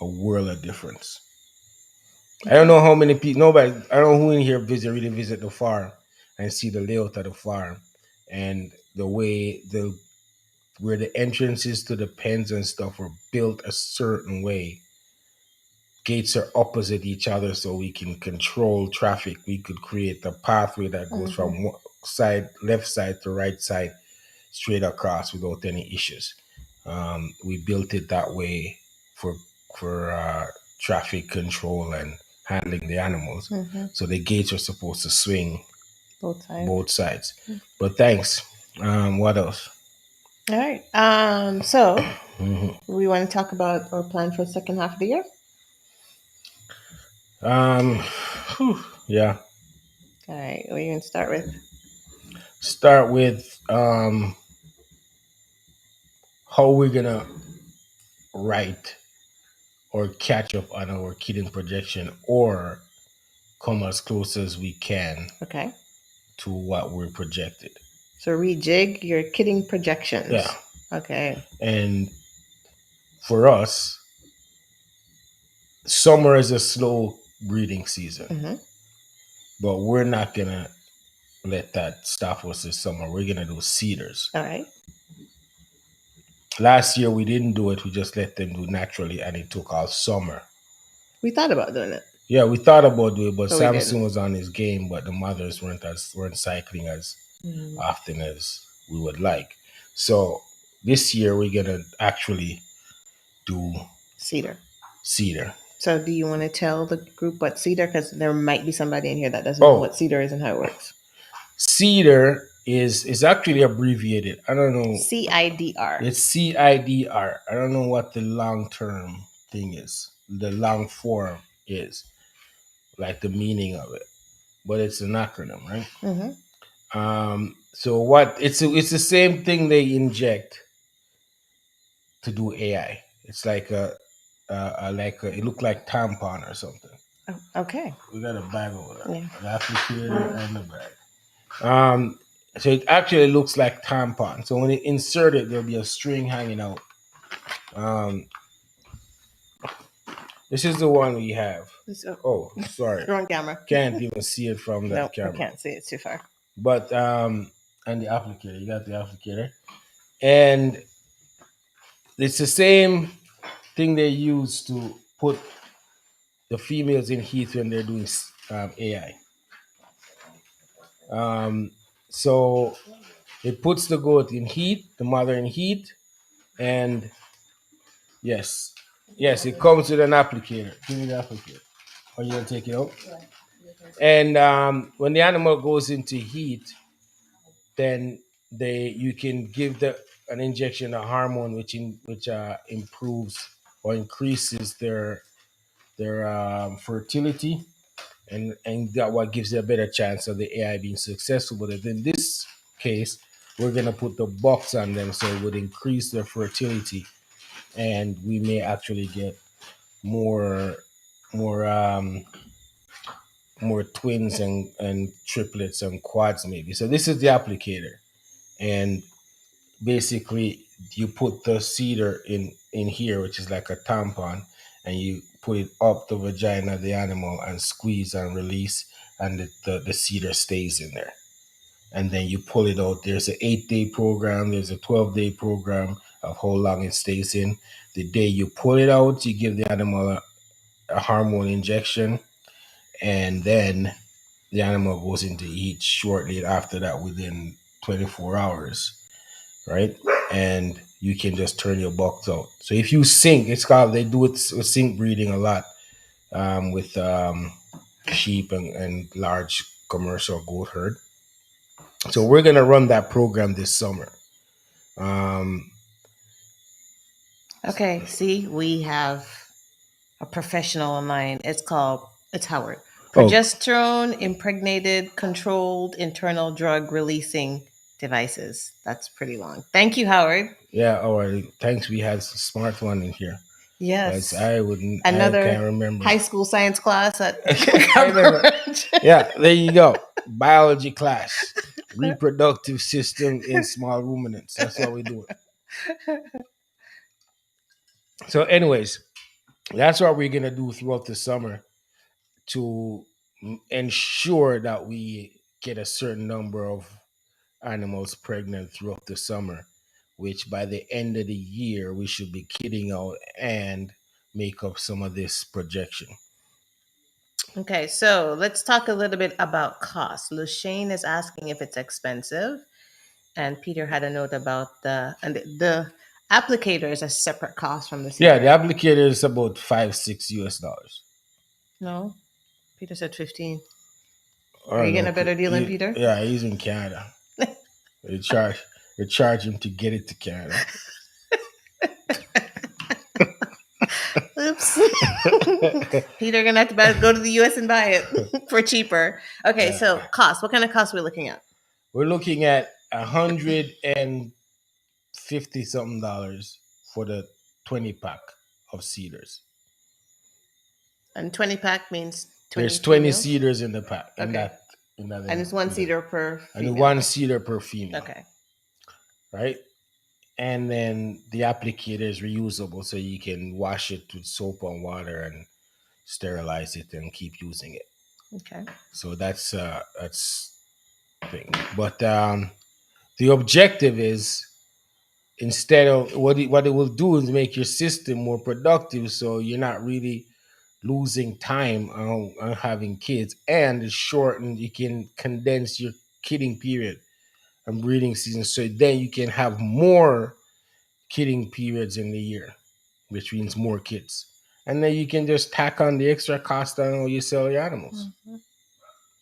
a world of difference. I don't Okay. know how many people, nobody, I don't know who in here really visit the farm and see the layout of the farm and the way where the entrances to the pens and stuff were built a certain way. Gates are opposite each other so we can control traffic. We could create a pathway that goes Mm-hmm. from left side to right side, straight across without any issues. We built it that way for for traffic control and handling the animals. Mm-hmm. So the gates are supposed to swing Both sides. both sides. But thanks. What else? All right. So Mhm. we want to talk about our plan for the second half of the year. Um, yeah. All right. What are you going to start with? Start with how we're gonna write or catch up on our kidding projection or come as close as we can Okay. to what we're projected. So rejig your kidding projections. Yeah. Okay. And for us, summer is a slow breeding season, Mm-hmm. but we're not gonna let that stop us this summer. We're gonna do cedars. All right. Last year we didn't do it. We just let them do naturally, and it took all summer. We thought about doing it, Yeah, we thought about doing it, but but we didn't. Samson was on his game, but the mothers weren't cycling as Mm. often as we would like. So this year we're gonna actually do Cedar. cedar. So do you want to tell the group what cedar? Because there might be somebody in here that doesn't know Oh, what cedar is and how it works. cedar is actually abbreviated. I don't know. CIDR. It's CIDR. I don't know what the long term thing is. The long form is like the meaning of it, but it's an acronym, right? Mm-hmm. So what it's the same thing they inject to do AI. It's like it looked like tampon or something. Oh, okay. We got a bag over there, Yeah. an applicator and a bag. So it actually looks like tampon. So when you insert it, there'll be a string hanging out. Um, this is the one we have. So Oh, sorry, you're on camera. can't even see it from No, that I camera. can't see it. It's too far. But and the applicator, you got the applicator, and it's the same thing they use to put the females in heat when they're doing AI. Um, so it puts the goat in heat, the mother in heat, and yes, yes, it comes with an applicator. Give me the applicator. Are you gonna take it out? And when the animal goes into heat, then you can give an injection of hormone which improves or increases their fertility and that what gives you a better chance of the AI being successful. But in this case, we're gonna put the box on them so it would increase their fertility, and we may actually get more more um more twins and triplets and quads maybe. So this is the applicator, and basically you put the cedar in here, which is like a tampon, and you put it up the vagina of the animal and squeeze and release, and the cedar stays in there. And then you pull it out. There's an 8-day program, there's a 12-day program of how long it stays in. The day you pull it out, you give the animal a hormone injection, and then the animal goes into heat shortly after that, within 24 hours, right? And you can just turn your box out. So if you sink, it's called, they do it with sink breeding a lot, with sheep and large commercial goat herd. So we're gonna run that program this summer. Um, Okay, see, we have a professional online. It's Howard. oh Progesterone impregnated controlled internal drug releasing devices. That's pretty long. Thank you, Howard. yeah, all right. Thanks, we had a smart one in here, but Yes. I Another can't remember. high school science class at I remember. Cambridge. Yeah, there you go. Biology class, reproductive system in small ruminants. That's what we do. So, anyways, that's what we're gonna do throughout the summer to ensure that we get a certain number of animals pregnant throughout the summer, which by the end of the year we should be kidding out and make up some of this projection. Okay, so let's talk a little bit about cost. Lushane is asking if it's expensive, and Peter had a note about the applicator is a separate cost from the Yeah, the seeder. applicator is about 5 6 US dollars. No, Peter said 15. I Are you don't getting know. a better deal than Peter? Yeah, he's in Canada. They charge they charge him to get it to Canada. Oops. Peter gonna have to go to the US and buy it for cheaper. Okay, so Yeah. cost. What kind of cost are we looking at? We're looking at $150 something for the 20 pack of cedars. And 20 pack means There's 20 20 females. cedars in the pack Okay. in that And it's one in the, seeder per and female. one cedar per female, Okay. right? And then the applicator is reusable, so you can wash it with soap and water and sterilize it and keep using it. Okay. So that's thing. But the objective is, instead of what it will do is make your system more productive, so you're not really losing time on having kids, and it's shortened. You can condense your kidding period and breeding season, so then you can have more kidding periods in the year, which means more kids. And then you can just tack on the extra cost on how you sell your animals. Mhm.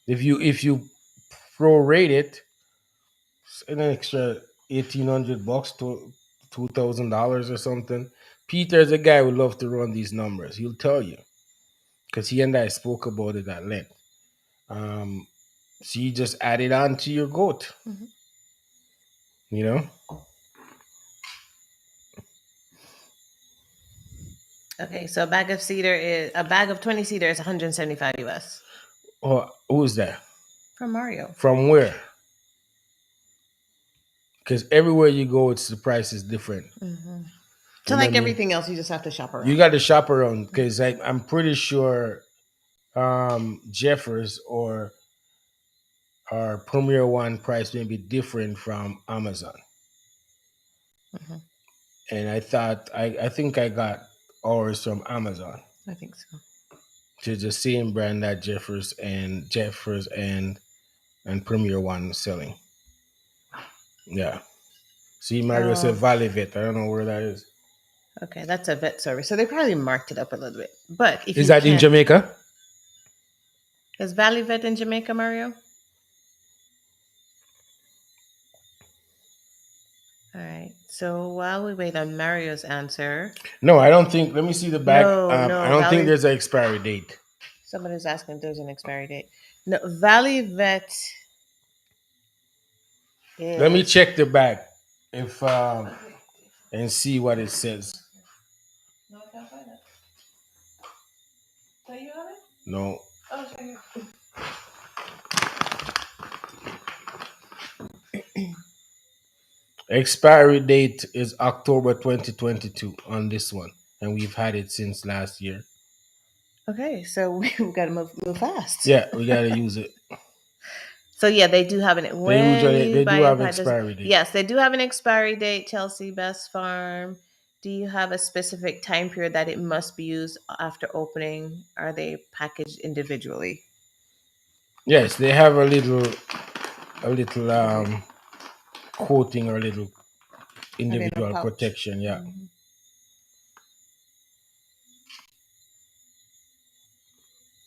If you prorate it, it's an extra $1,800 to $2,000 or something. Peter's a guy who love to run these numbers. He'll tell you because he and I spoke about it at length. Um, so you just add it on to your goat, Mhm. you know. Okay, so a bag of 20 cedar is 175 US Oh, who's that? from Mario. From where? Because everywhere you go, it's the price is different. Hmm. So You know what like I mean? everything else, you just have to shop You around. got to shop around because I'm pretty sure Jeffers or Premier One price may be different from Amazon. Hmm. And I think I got ours from Amazon. I think so. To the same brand that Jeffers and Premier One selling. Yeah. See, Mario said Oh, Valivet. I don't know where that is. okay, that's a vet service. So they probably marked it up a little bit. But if Is you that in can't, Jamaica? is Valley Vet in Jamaica, Mario? All right. So while we wait on Mario's answer, No, I don't think. Let me see the back. no, I no, don't think Valley. there's an expiry date. Somebody's asking if there's an expiry date. No, Valley Vet Let me is. check the back if and see what it says. No, I can't find it. Do you have it? No. Oh, it's right here. Expiry date is October 2022 on this one, and we've had it since last year. Okay, so we've got to move fast. Yeah, we gotta use it. So yeah, they do have an when you They buy do a have pet. expiry date. Yes, they do have an expiry date. Chelsea Best Farm. Do you have a specific time period that it must be used after opening? Are they packaged individually? Yes, they have a little quoting or a little Are they in a individual pouch? protection. Yeah. Mhm.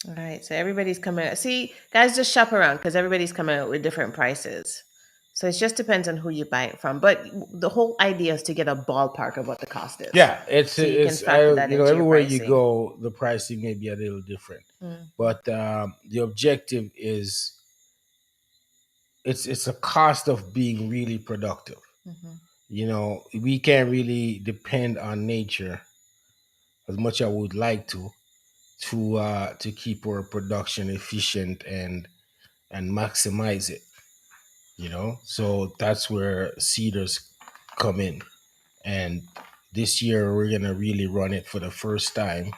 All right, so everybody's coming out. See, guys, just shop around because everybody's coming out with different prices. So it just depends on who you buy it from. But the whole idea is to get a ballpark of what the cost is. Yeah, it's So you can it's factor that into your everywhere you pricing. go, the pricing may be a little different, Mm, but the objective is it's a cost of being really productive. mhm, We can't really depend on nature as much as I would like to keep our production efficient and maximize it. So that's where seeders come in, and this year we're gonna really run it for the first time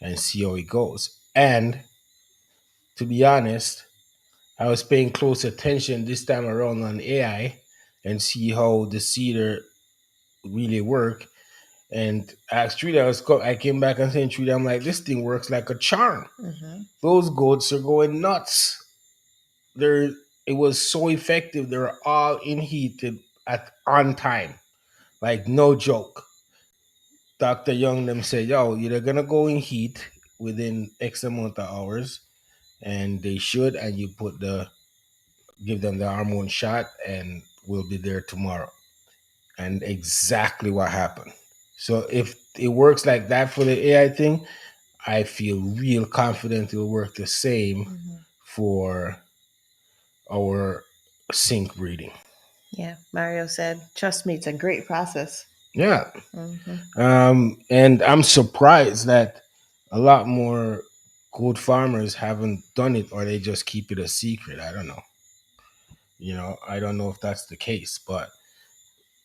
and see how it goes. And to be honest, I was paying close attention this time around on AI and see how the seeder really work. And asked Trudy, I came back and saying, Trudy, I'm like, this thing works like a charm. mhm. Those goats are going nuts. They're It was so effective. They were all in heat at on time. Like no joke. Dr. Young them said, yo, you're gonna go in heat within X amount of hours, and they should, and you give them the hormone shot, and we'll be there tomorrow. And exactly what happened. So if it works like that for the AI thing, I feel real confident it'll work the same Mhm. for our sync breeding. Yeah, Mario said, trust me, it's a great process. Yeah. Hmm. And I'm surprised that a lot more goat farmers haven't done it, or they just keep it a secret. I don't know. I don't know if that's the case, but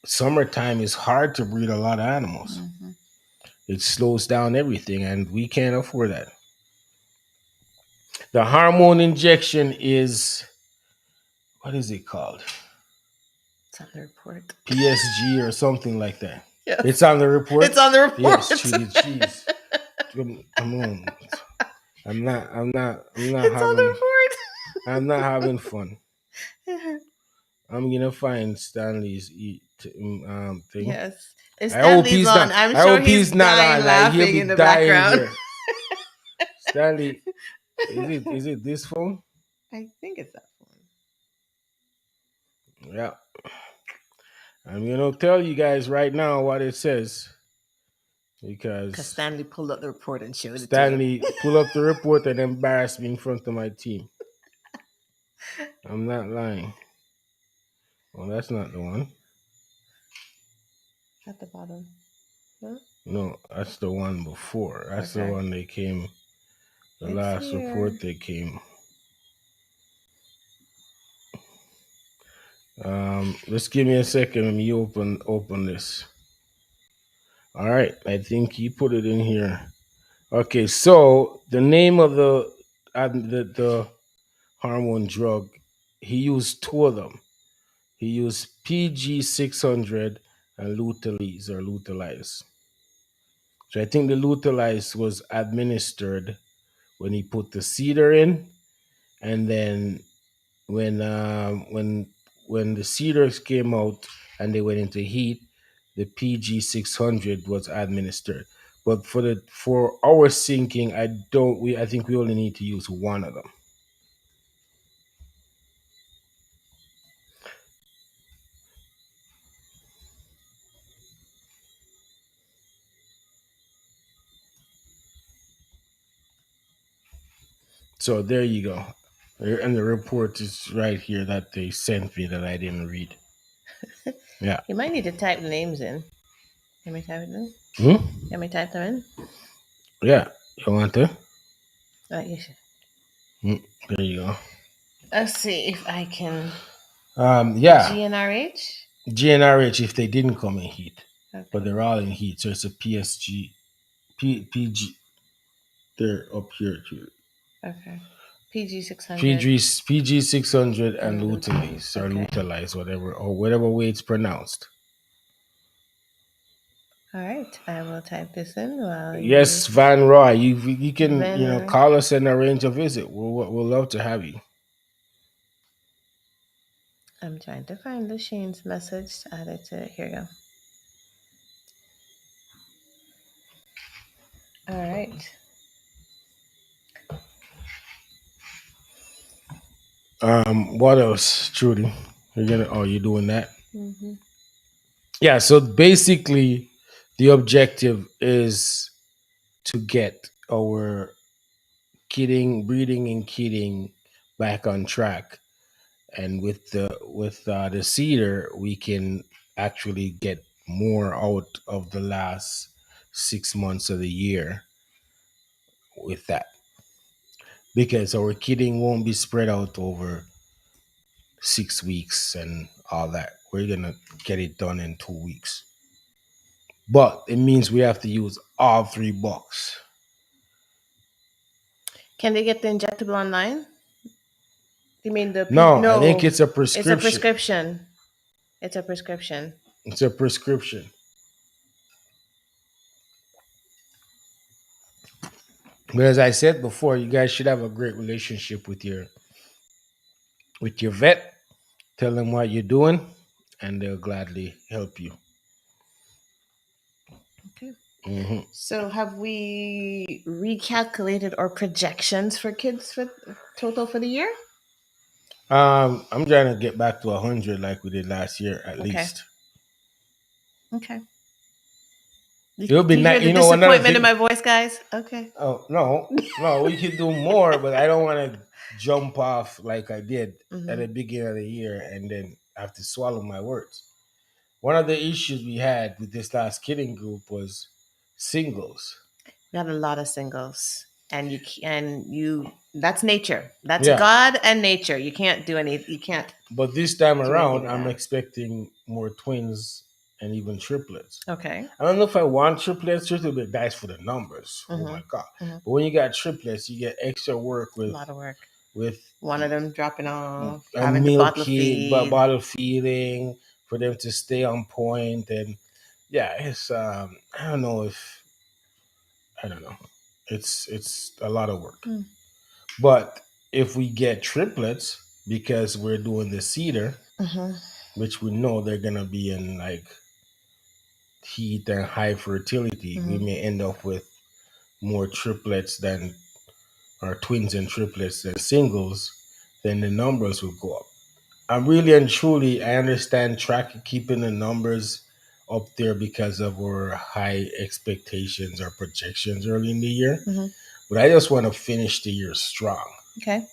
summertime is hard to breed a lot of animals. Hmm. It slows down everything, and we can't afford that. The hormone injection is, what is it called? It's on the report. PSG or something like that. It's Yes, on the it's report. on the report. Yes, Trudy, jeez. Come on. I'm not It's on having the I'm not having fun. report. I'm gonna find Stanley's thing. Yes. If I hope Stanley's he's on, not. I'm I sure hope he's he's not dying on. Like he'll laughing be in the dying background. here. Stanley, is it this phone? I think it's that one. Yeah. I'm gonna tell you guys right now what it says, Because because Stanley pulled up the report and showed it to me. Stanley pull up the report and embarrass me in front of my team. I'm not lying. Well, that's not the one. At the bottom. Huh? No, that's the one before. That's the Okay. one they came. The It's last here. report they came. Just give me a second. Let me open this. All right, I think he put it in here. Okay, so the name of the hormone drug, he used two of them. He used PG 600 and Lutalize. So I think the Lutalize was administered when he put the cedar in, and then when the cedars came out and they went into heat, the PG 600 was administered. But for our sinking, I think we only need to use one of them. So there you go. And the report is right here that they sent me that I didn't read. Yeah. You might need to type the names in. Let me type it in. Hmm? Let me type them in. Yeah. You want to? You should. Hmm. There you go. Let's see if I can. Yeah. GNRH? GNRH if they didn't come in heat, but Okay. they're all in heat, so it's a PSG, PG. They're up here too. Okay. PG 600 PG 600 and and Lutalize. Lutalize or Okay. Lutalize, whatever way it's pronounced. All right. I will type this in while you. Yes, Van Roy, you can Venner. call us and arrange a visit. We'll love to have you. I'm trying to find the Shane's message to add it to it. Here you go. All right. What else, Trudy? you're doing that. Hmm. Yeah. So basically, the objective is to get our breeding and kidding back on track. And with the cedar, we can actually get more out of the last 6 months of the year with that, because our kidding won't be spread out over 6 weeks and all that. We're gonna get it done in 2 weeks, but it means we have to use all 3 bucks. Can they get the injectable online? You mean the P? No, I think No, it's a it's a prescription. prescription. It's a prescription. It's a prescription. But as I said before, you guys should have a great relationship with your vet. Tell them what you're doing, and they'll gladly help you. Okay. Hmm. So have we recalculated our projections for kids for total for the year? I'm trying to get back to 100 like we did last year at Okay. least. Okay. It would be Do you hear nice. the Another disappointment in thing. my voice, guys? Okay. Oh no, no, we could do more, but I don't want to jump off like I did at Hmm. the beginning of the year and then have to swallow my words. One of the issues we had with this last kidding group was singles. We got a lot of singles, and you. That's nature. That's Yeah, God and nature. You can't do any. You can't but this time do anything around, with I'm that. expecting more twins and even triplets. Okay. I don't know if I want triplets just a bit dice for the numbers. Oh Hmm. my god! Hmm. But when you got triplets, you get extra work A lot of work. with One of them dropping off, a having to bottle milking, feed. bottle feeding for them to stay on point, and yeah, it's I don't know if I don't know. It's a lot of work. Mm. But if we get triplets because we're doing the cedar, Hmm. which we know they're gonna be in like heat and high fertility, we Hmm. may end up with more triplets than or twins and triplets than singles, then the numbers will go up. I'm really and truly, I understand keeping the numbers up there because of our high expectations or projections early in the year. Hmm. But I just want to finish the year strong. Okay.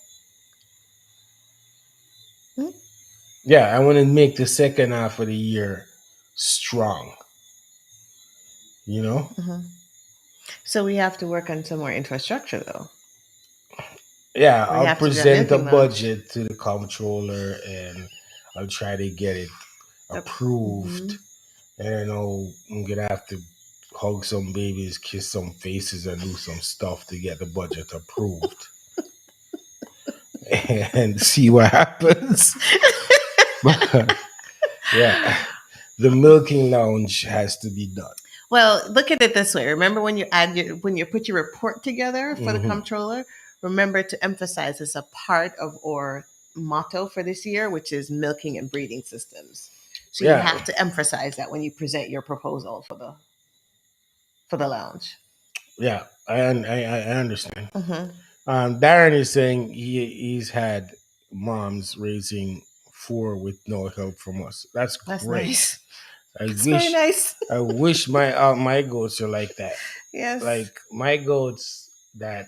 Yeah, I want to make the second half of the year strong. You know? Mm-hmm. So we have to work on some more infrastructure, though. Yeah, We I'll have to do a present a milking lounge. budget to the comptroller and I'll try to get it Mm-hmm. approved. And I know I'm gonna have to hug some babies, kiss some faces, and do some stuff to get the budget approved and see what happens. But yeah, the milking lounge has to be done. Well, look at it this way. Remember when when you put your report together for the Hmm. comptroller, remember to emphasize it's a part of our motto for this year, which is milking and breeding systems. So you Yeah, have to emphasize that when you present your proposal for the lounge. yeah, I understand. Mm-hmm. Darren is saying he's had moms raising four with no help from us. That's That's great. nice. I That's very wish nice. I wish my goats are like that. Yes. Like my goats that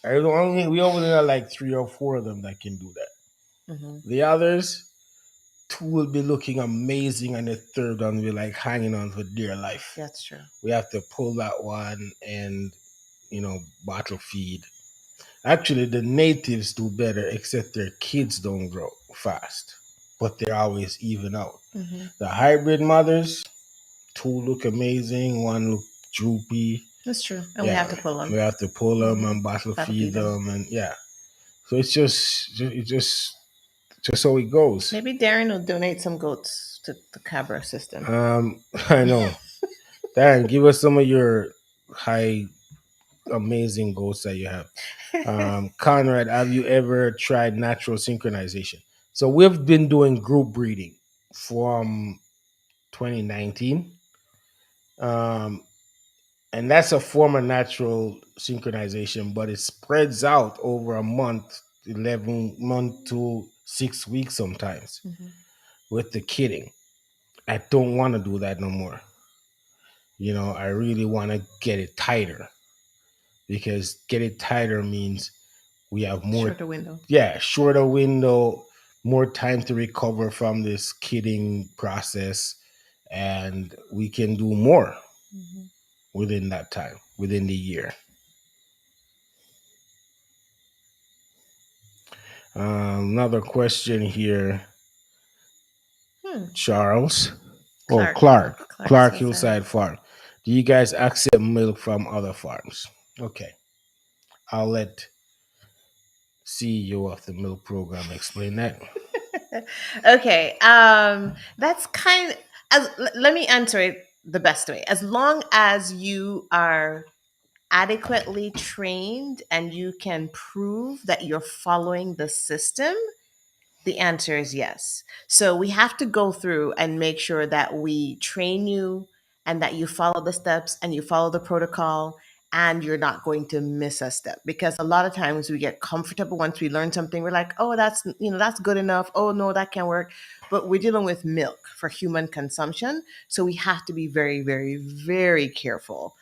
I don't only we only have like 3 or 4 of them that can do that. Mm-hmm. The others, two will be looking amazing, and the third one will be like hanging on for dear life. That's true. We have to pull that one and bottle feed. Actually, the natives do better, except their kids don't grow fast, but they're always even out. Mm-hmm. The hybrid mothers, two look amazing, one look droopy. That's true. And we have Yeah, to pull we them. have to pull them Mm-hmm. and bottle That'll feed feed them. them, and yeah. So it's just how it goes. Maybe Darren will donate some goats to the Cabra system. I know. Darren, give us some of your high, amazing goals that you have. Conrad, have you ever tried natural synchronization? So we've been doing group breeding from 2019. Um, and that's a form of natural synchronization, but it spreads out over a month, 11 month to 6 weeks sometimes. Mm-hmm. with the kidding. I don't want to do that no more. I really want to get it tighter, because get it tighter means we have more, Shorter window. yeah, shorter window, more time to recover from this kidding process, and we can do more Mhm. within that time, within the year. Another question here, Hmm. Charles. Oh, Clark. Clark. Clark Clark says Hillside Farm. Do you guys accept milk from other farms? Okay. I'll let CEO of the milk program explain that. Okay. That's kind. Let me answer it the best way. As long as you are adequately trained and you can prove that you're following the system, the answer is yes. So we have to go through and make sure that we train you and that you follow the steps and you follow the protocol and you're not going to miss a step, because a lot of times we get comfortable once we learn something. We're like, "Oh, that's good enough. Oh, no, that can work." But we're dealing with milk for human consumption, so we have to be very, very, very careful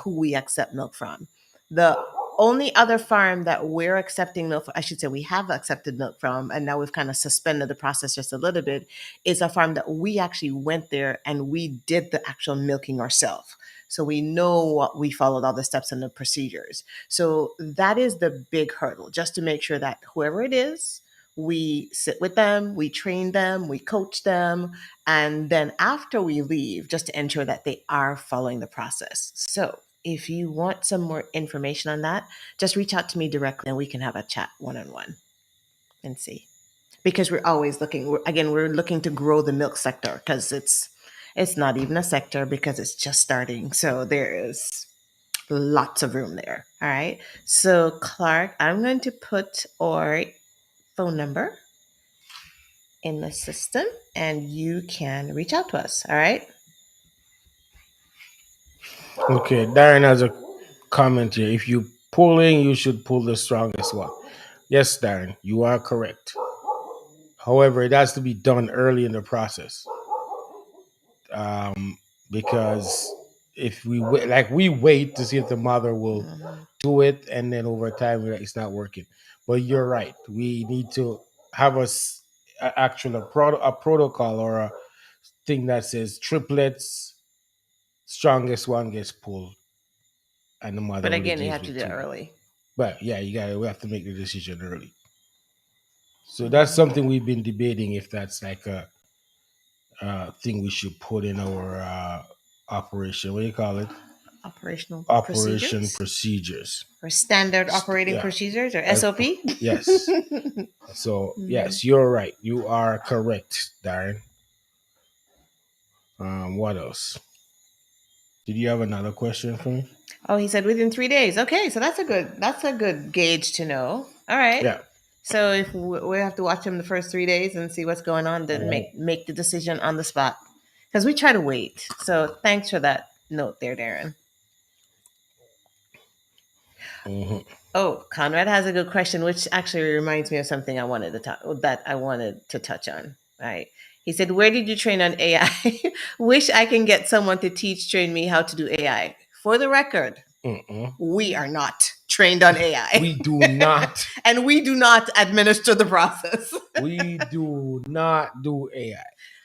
who we accept milk from. The only other farm that we're accepting milk, I should say we have accepted milk from, and now we've kind of suspended the process just a little bit, is a farm that we actually went there and we did the actual milking ourselves. So we know what we followed all the steps and the procedures. So that is the big hurdle, just to make sure that whoever it is, we sit with them, we train them, we coach them, and then after we leave, just to ensure that they are following the process. So if you want some more information on that, just reach out to me directly and we can have a chat one on one and see. Because we're always looking, again, we're looking to grow the milk sector, because it's not even a sector because it's just starting. So there is lots of room there. All right. So Clark, I'm going to put our phone number in the system and you can reach out to us. All right. Okay, Darren has a comment here. If you pulling, you should pull the strongest one. Yes, Darren, you are correct. However, it has to be done early in the process, um, because if we wait, like we wait to see if the mother will Mhm. do it, and then over time it's not working. But you're right. We need to have actual a protocol or a thing that says triplets, strongest one gets pulled, and the mother But only again, you gives have to with do it two. early. But yeah, we have to make the decision early. So that's Mhm. something we've been debating, if that's like a thing we should put in our operation. What do you call it? Operational Operation procedures procedures. or standard operating Yeah. procedures or Uh, SOP. yes. So Mhm. yes, you're right. You are correct, Darren. What else? Did you have another question for me? Oh, he said within 3 days. Okay, so that's a good gauge to know. All right. Yeah. So if we have to watch him the first 3 days and see what's going on, then Mhm. make the decision on the spot, because we try to wait. So thanks for that note there, Darren. Mhm. Oh, Conrad has a good question, which actually reminds me of something I wanted to touch on. Right. He said, "Where did you train on AI? Wish I can get someone to train me how to do AI." For the record, Mm-mm. we are not trained on We AI, do not. and we do not administer the process. We do not do AI.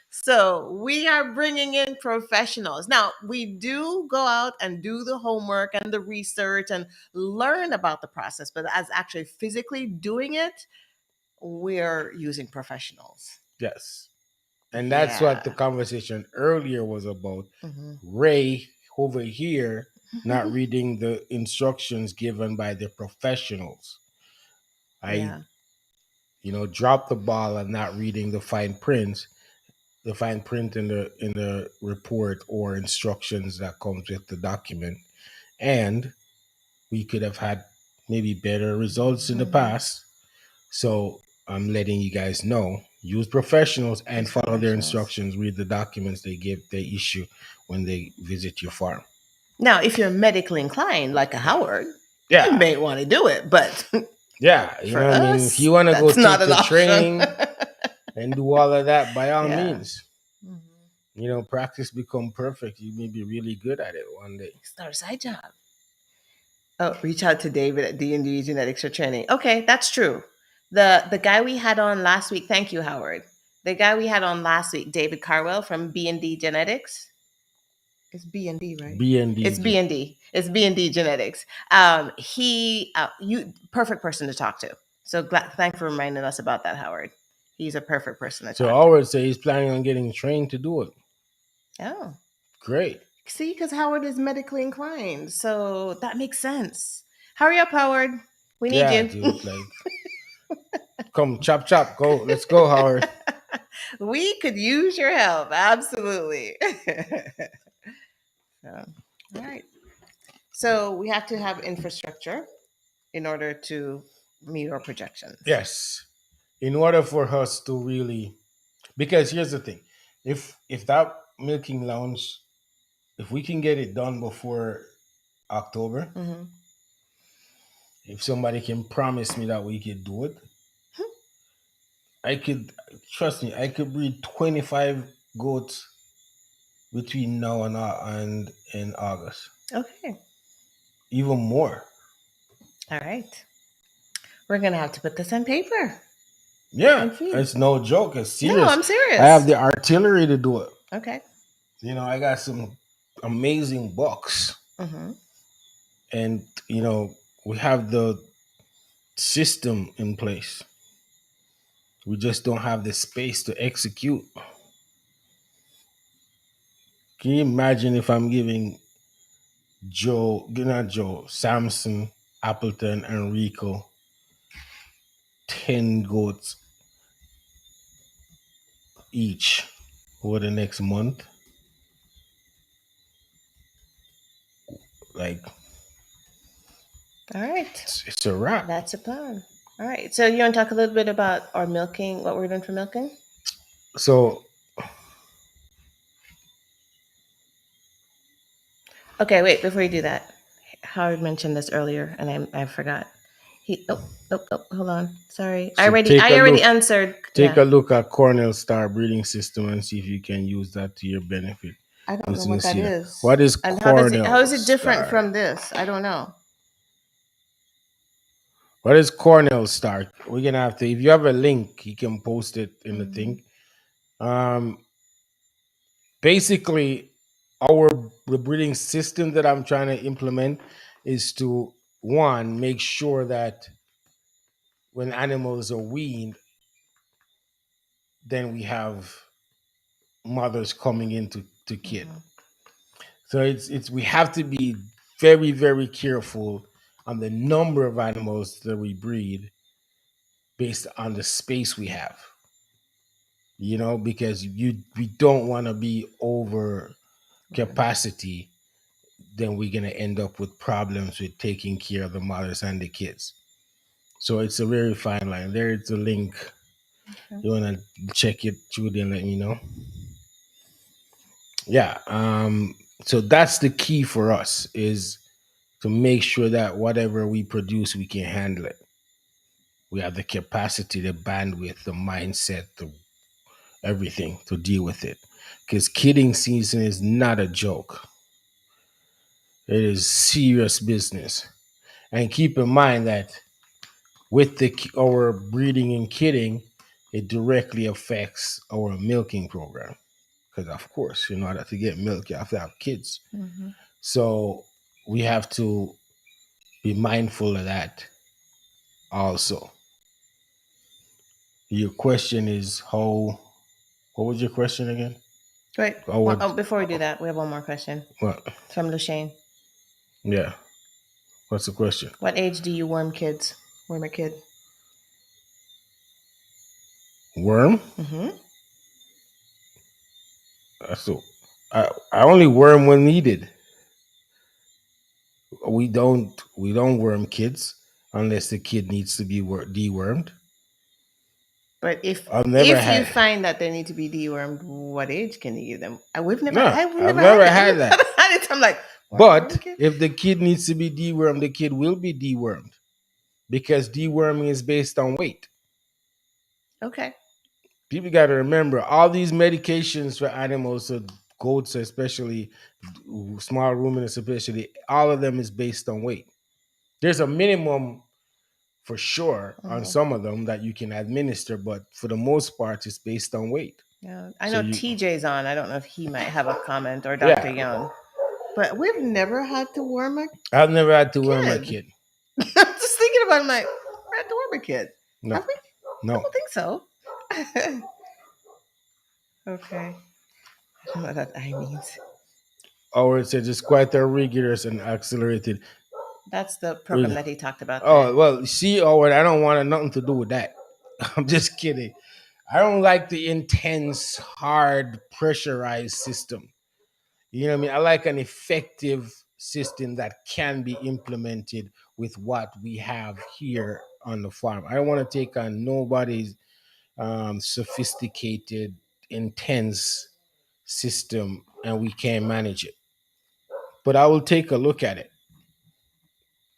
So we are bringing in professionals. Now, we do go out and do the homework and the research and learn about the process, but as actually physically doing it, we're using professionals. Yes. And that's what the Yeah. conversation earlier was about. Hmm. Ray over here not reading the instructions given by the professionals. I, Yeah. dropped the ball and not reading the fine print in the report or instructions that comes with the document. And we could have had maybe better results in the Hmm. past. So I'm letting you guys know. Use professionals and Use follow their professionals. instructions. Read the documents they issue when they visit your farm. Now, if you're medically inclined, like a Howard, you Yeah, may want to do it, but yeah. for I mean, if us, you want to go that's not take an the option. training, and do all of that by all Yeah. means. Mhm. Practice become perfect. You may be really good at it one day. Start a side job. Oh, reach out to David at D&D Genetics for training. Okay, that's true. The guy we had on last week, thank you, Howard. The guy we had on last week, David Carwell from B&D Genetics. It's B&D, right? It's BND. B&D. It's B&D Genetics. He you perfect person to talk to. So thanks for reminding us about that, Howard. He's a perfect person to So talk to. Howard say he's planning on getting trained to do it. Oh. Great. See, because Howard is medically inclined. So that makes sense. Hurry up, Howard. We need Yeah, you. dude. Like, come chop chop. Go. Let's go, Howard. We could use your help. Absolutely. So, all right. So we have to have infrastructure in order to meet our projections. Yes. In order for us to really, because here's the thing, if that milking lounge, if we can get it done before October, Mhm. if somebody can promise me that we could do it, I could, trust me, I could breed 25 goats between now and in August, Okay. even more. All right. We're going to have to put this on paper Yeah, and feed. it's no joke. It's No, serious. I'm I have serious. the artillery to do it. Okay. I got some amazing bucks, Hmm. and we have the system in place. We just don't have the space to execute. Can you imagine if I'm giving not Joe, Samson, Appleton, and Rico 10 goats each over the next month? Like, All right. it's a wrap. That's a plan. All right. So you want to talk a little bit about our milking, what we're doing for milking? So, Okay, wait, before you do that, Howard mentioned this earlier and I forgot. Hold on. Sorry. I so already I already answered. take Yeah. a look at Cornell Star breeding system and see if you can use that to your benefit. I don't I'm know just gonna what that see that. is. What is And how Cornell is it different Star? from this? I don't know. What is Cornell Star? We're gonna have to. If you have a link, you can post it in the Hmm. thing. Um, Basically, our the breeding system that I'm trying to implement is to one make sure that when animals are weaned, then we have mothers coming into to kid. Hmm. So it's we have to be very very careful on the number of animals that we breed based on the space we have. Because we don't want to be over Right. capacity, then we're going to end up with problems with taking care of the mothers and the kids. So it's a very fine line. There's a link. Okay. You want to check it through, then let me know. Yeah. So that's the key for us, is to make sure that whatever we produce, we can handle it. We have the capacity, the bandwidth, the mindset, everything to deal with it. Because kidding season is not a joke. It is serious business. And keep in mind that with our breeding and kidding, it directly affects our milking program. Because of course, in order to get milk, you have to have kids. Hmm. So we have to be mindful of that also. Your question is how? What was your question again? Wait. How would Before we do that, we have one more question what? from Lushane. Yeah. What's the question? What age do you worm kids? Worm a kid. Worm? Hmm. So I only worm when needed. We don't worm kids unless the kid needs to be dewormed. But if I've never if you had find that they need to be dewormed, what age can you give them? no. We've I've never had never it. had We've that. never had it. I'm like, worm But kid. if the kid needs to be dewormed, the kid will be dewormed because deworming is based on weight. Okay. People got to remember all these medications for animals, so goats especially, small ruminants especially, all of them is based on weight. There's a minimum for sure on Mhm. some of them that you can administer, but for the most part, it's based on weight. Yeah, I So know you, TJ's on. I don't know if he might have a comment or Dr. yeah, Young, but we've never had to worm a I've never had to worm a kid. kid. I'm just thinking about my we had to worm a kid. Have No, we? I no. don't think so. Okay. I don't know what that I means. Or it's just quite a rigorous and accelerated. That's the program Reg- that he talked about Oh there. well, see, Howard, I don't want nothing to do with that. I'm just kidding. I don't like the intense, hard, pressurized system. You know what I mean? I like an effective system that can be implemented with what we have here on the farm. I don't want to take on nobody's sophisticated, intense system and we can't manage it. But I will take a look at it.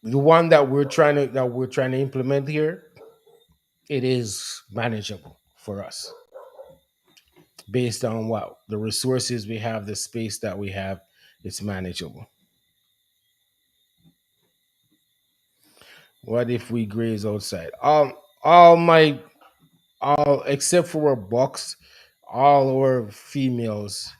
The one that we're trying to implement here, it is manageable for us based on what the resources we have, the space that we have. It's manageable. What if we graze outside? All my all except for our bucks, all our females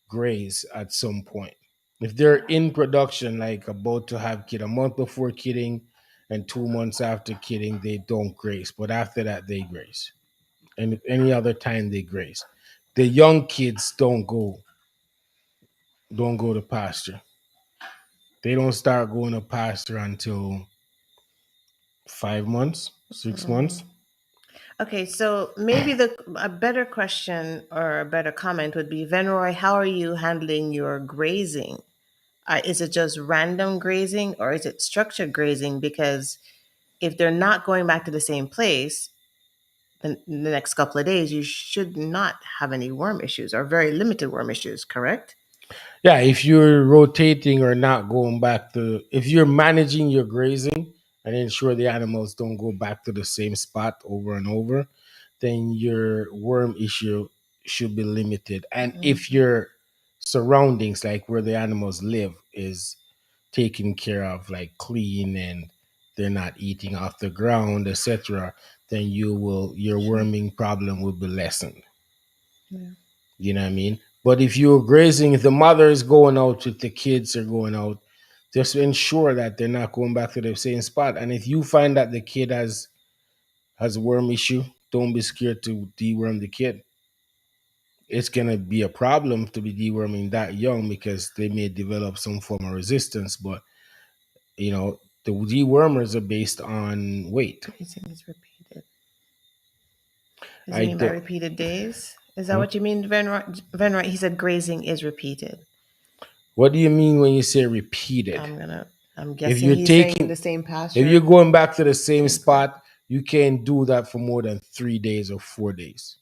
graze at some point. If they're in production, like about to have kid, a month before kidding and 2 months after kidding, they don't graze. But after that, they graze. And any other time they graze. The young kids don't go to pasture. They don't start going to pasture until 5 months, 6 months. Mhm. Okay, so maybe the a better question or a better comment would be, Venroy, how are you handling your grazing? Is it just random grazing or is it structured grazing? Because if they're not going back to the same place the next couple of days, you should not have any worm issues or very limited worm issues, correct? Yeah, if you're rotating or not going back to, if you're managing your grazing and ensure the animals don't go back to the same spot over and over, then your worm issue should be limited. And if Mhm. your surroundings, like where the animals live, is taken care of, like clean, and they're not eating off the ground, etc., then your Sure. worming problem will be lessened. Yeah. You know what I mean? But if you're grazing, if the mother is going out with the kids are going out, just ensure that they're not going back to the same spot. And if you find that the kid has a worm issue, don't be scared to deworm the kid. It's gonna be a problem to be deworming that young because they may develop some form of resistance. But the dewormers are based on weight. Grazing is repeated. Does he I mean by don't. repeated days? Is that Hmm? what you mean, Venroy? Venroy, he said grazing is repeated. What do you mean when you say repeated? I'm gonna. I'm If guessing you're he's saying taking the same If you're pasture, going back to the same same crop, spot, you can't do that for more than 3 days or 4 days.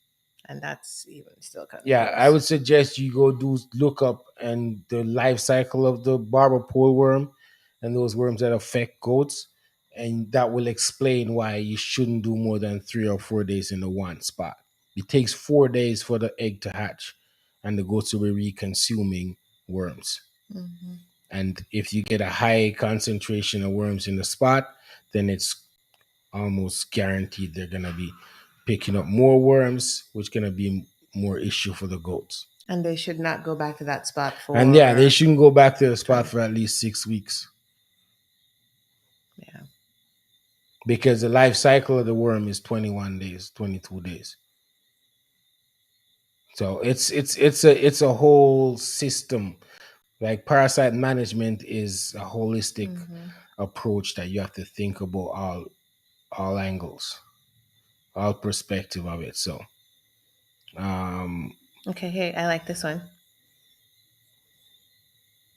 and that's even still kind of Yeah, I close. would suggest you go do look up and the life cycle of the barber pole worm and those worms that affect goats, and that will explain why you shouldn't do more than 3 or 4 days in the one spot. It takes 4 days for the egg to hatch, and the goats will be reconsuming worms. Hmm. And if you get a high concentration of worms in the spot, then it's almost guaranteed they're gonna be picking up more worms, which gonna be more issue for the goats. And they should not go back to that spot And yeah, they for shouldn't go back to the spot time. for at least 6 weeks Yeah. because the life cycle of the worm is 21 days, 22 days. So it's a whole system. Like parasite management is a holistic Hmm. approach that you have to think about all angles, all perspective of it. So um Okay. Hey, I like this one.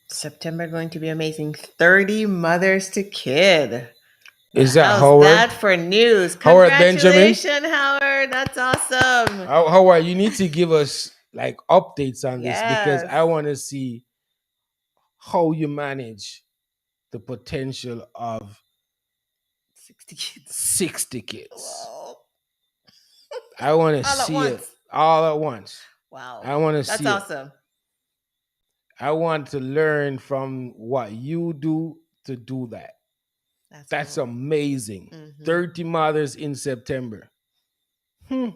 September going to be amazing. 30 mothers to kid. Now, is that how's Howard? that for news? Howard Benjamin? Congratulations, Howard. That's awesome. Howard, you need to give us like updates on this because Yes. I want to see how you manage the potential of 60 kids. 60 kids. Wow. I want to All at see it once. all at once. Wow. I want to That's see it. awesome. I want to learn from what you do to do that. That's That's cool. amazing. Mm-hmm. 30 mothers in September. Hmm.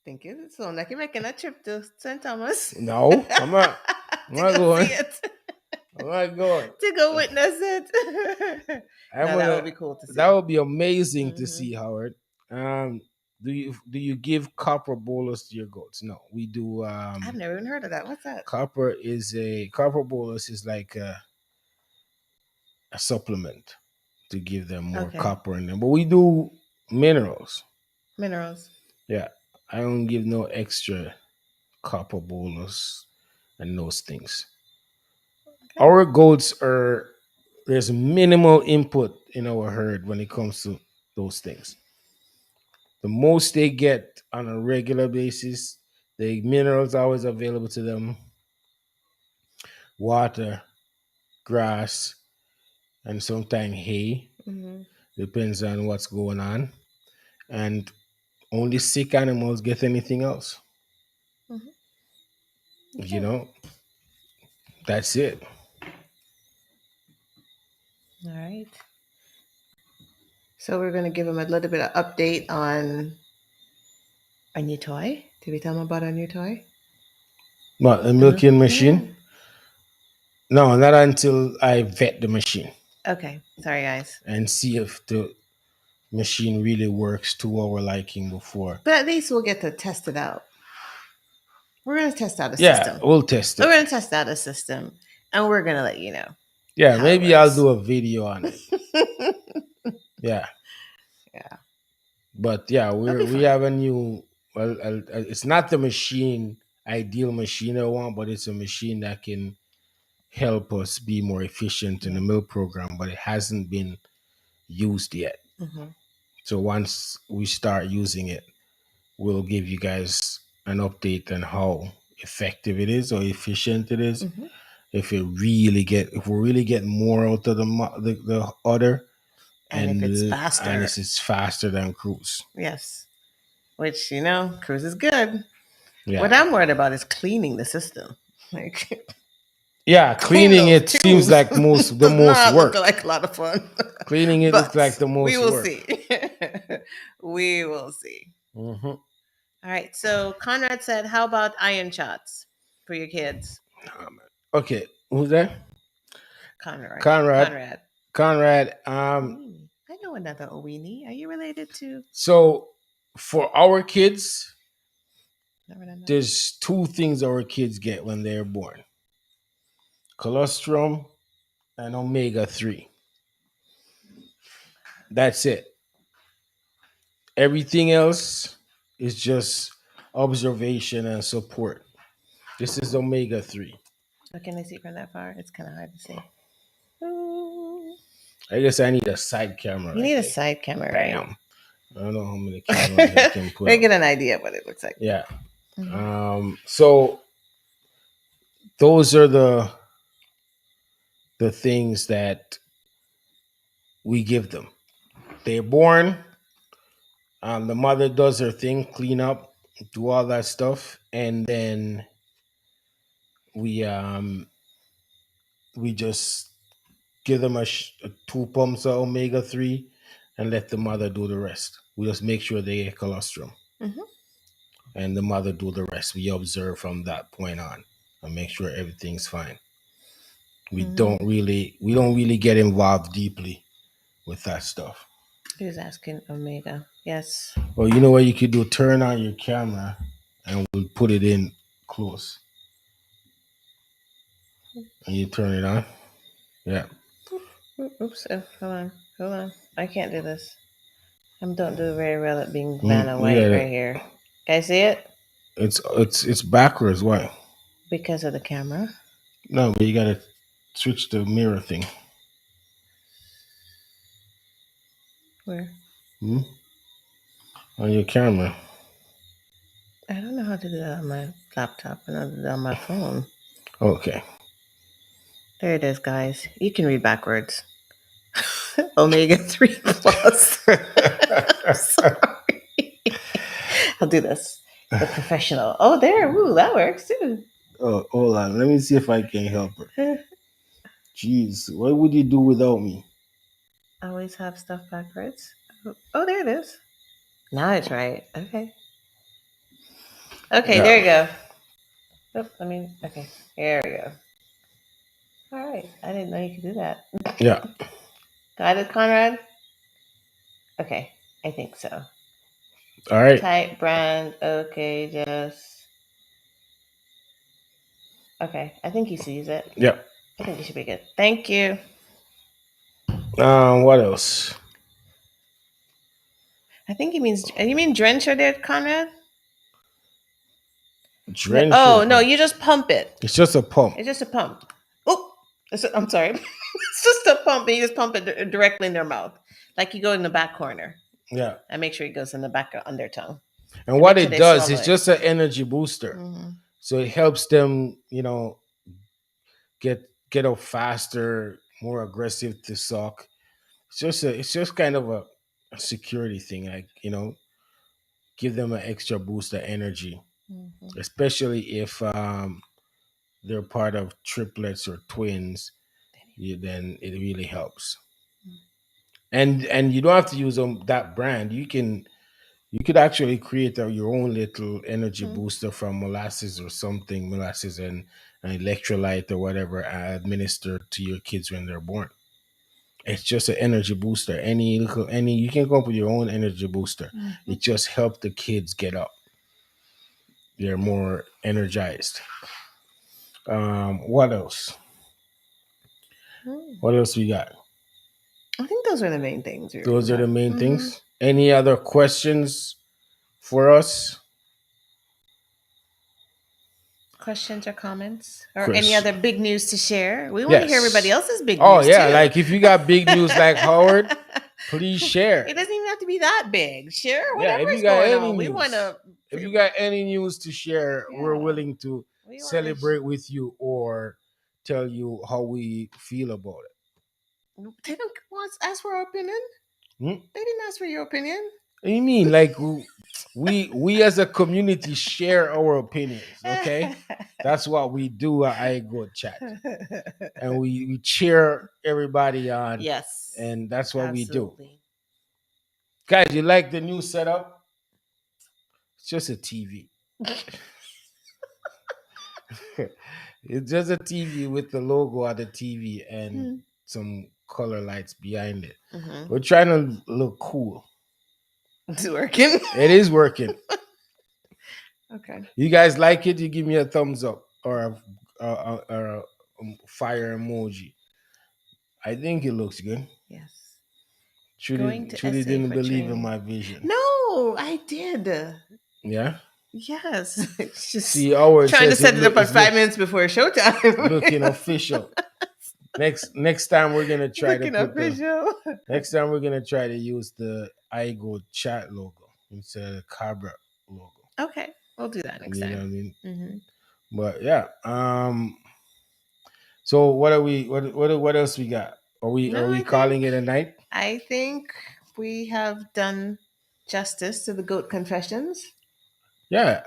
Thank you. So like you're making a trip to St. Thomas No, I'm not. I'm to not go see going. it. I'm not going. To go witness it. I'm No, that gonna. would be cool to That see. would be amazing to Hmm. see, Howard. Um, do you give copper bolus to your goats? No, we do. I've never even heard of that. What's that? Copper bolus is like a supplement to give them more Okay. copper in them. But we do minerals. Minerals. Yeah, I don't give no extra copper bolus and those things. Okay. Our goats are there's minimal input in our herd when it comes to those things. The most they get on a regular basis, the minerals are always available to them, water, grass, and sometimes hay. Hmm. Depends on what's going on. And only sick animals get anything else. Hmm. You Okay. know, that's it. All right. So we're going to give them a little bit of update on a new toy. Did we tell them about our new toy? But a The milking milking. machine? No, not until I vet the machine Okay. Sorry, guys. and see if the machine really works to our liking before. But at least we'll get to test it out. We're going to test out a Yeah, system. we'll test We're it. going to test out a system and we're going to let you know Yeah, how it maybe I'll works. do a video on it. Yeah, Yeah. but yeah, That'll be we fun. have a new. Well, it's not the machine ideal machine I want, but it's a machine that can help us be more efficient in the Yeah. milk program. But it hasn't been used yet. Hmm. So once we start using it, we'll give you guys an update on how effective it is or efficient it is. Hmm. If we really get more out of the other, And if it's and faster, it's faster than cruise. yes. Which, cruise is good. What Yeah. I'm worried about is cleaning the system. Like, Yeah, clean cleaning those it seems tubes like most the does most not look work. like a lot of fun. Cleaning it looks like But the we most will work. see. We will see. Hmm. All right. So Conrad said, how about iron shots for your kids? Okay, who's that? Conrad. Conrad. Conrad. Conrad. Owini. I know another Owini. Are you related to? So for our kids, Never done that. there's two things our kids get when they're born: colostrum and omega 3. That's it. Everything else is just observation and support. This is omega 3. What can I see from that far? It's kind of hard to see. Ooh. I guess I need a side camera You right need a there. side camera, right? Bam. I don't know how many cameras I can put They up. get an idea of what it looks like. Yeah. Mhm. So those are the things that we give them. They're born. The mother does her thing, clean up, do all that stuff, and then we um we just give them a 2 pumps of omega 3 and let the mother do the rest. We just make sure they get colostrum Mhm. and the mother do the rest. We observe from that point on and make sure everything's fine. Mhm. We don't really get involved deeply with that stuff. He was asking Omega. Yes. Well, you know what you could do? Turn on your camera and we'll put it in close. And you turn it on. Yeah. Oops. Oh, hold on. Hold on. I can't do this. I don't do very well at being Vanna White Yeah. right here. Can I see it? It's backwards. Why? Because of the camera. No, but you gotta switch the mirror thing. Where? Hmm? On your camera. I don't know how to do that on my laptop and I'll do that on my phone. Okay. There it is, guys. You can read backwards. Omega 3 plus. Sorry. I'll do this. The professional. Oh, there. Ooh, that works too. Oh, hold on. Let me see if I can help her. Jeez, what would you do without me? Always have stuff backwards. Oh, there it is. Now it's right. Okay. Okay, Yeah, there you go. Oh, okay. There we go. All right. I didn't know you could do that. yeah. Got it, Conrad? Okay. I think so. All right. Type brand. Okay, just. Okay. I think he sees it. Yeah. I think you should be good. Thank you. What else? I think he means. You mean drencher there, Conrad? No, Drencher. oh, no, you just pump it. It's just a pump. It's just a pump. Oh, I'm sorry. It's just a pump, and you just pump it directly in their mouth. Like you go in the back corner. Yeah. I make sure it goes in the back of their tongue. And I what make sure it they does swallow is it. just an energy booster. Mm-hmm. So it helps them, get up faster, more aggressive to suck. It's just kind of a security thing, like, give them an extra boost of energy, Mm-hmm. especially if they're part of triplets or twins. Then it really helps. And you don't have to use that brand. You could actually create your own little energy Mm-hmm. booster from molasses or something, molasses and an electrolyte or whatever, administer to your kids when they're born. It's just an energy booster. Any you can come up with your own energy booster. Mm-hmm. It just helps the kids get up. They're more energized. What else? What else we got? I think those are the main things we were Those are the about. main Mm-hmm. things. Any other questions for us? Questions or comments or any Chris. other big news to share? We want to hear everybody Yes. else's big Oh news yeah, too. like if you got big news like Howard, please share. It doesn't even have to be that big. Share Yeah, whatever if you is got going any on. We want news, to. if you got any news to share, we're Yeah, willing to we want to. celebrate with you or tell you how we feel about it. They don't want to ask for our opinion. Hmm? They didn't ask for your opinion. What do you mean? Like we as a community share our opinions, okay? That's what we do at iGoat chat. And we cheer everybody on, Yes, and that's what we do. absolutely. Guys, you like the new setup? It's just a TV. It's just a TV with the logo on the TV and some color lights behind it. Mm-hmm. We're trying to look cool. It's working. It is working. Okay. You guys like it? You give me a thumbs up or a fire emoji. I think it looks good. Yes. Going Trudy, to Trudy SA didn't for believe in training. my vision. No, I did. Yeah. Yes. It's just See, ours trying to says it set it up at it's 5 minutes before showtime. looking official. Next time we're gonna try to Looking put the official. next time we're gonna try to use the iGo chat logo instead of the Cabra logo. Okay, we'll do that next You know what time. I mean? Mm-hmm. But yeah. So what are we? What else we got? Are No, we calling it a night? I think we have done justice to the goat confessions. Yeah.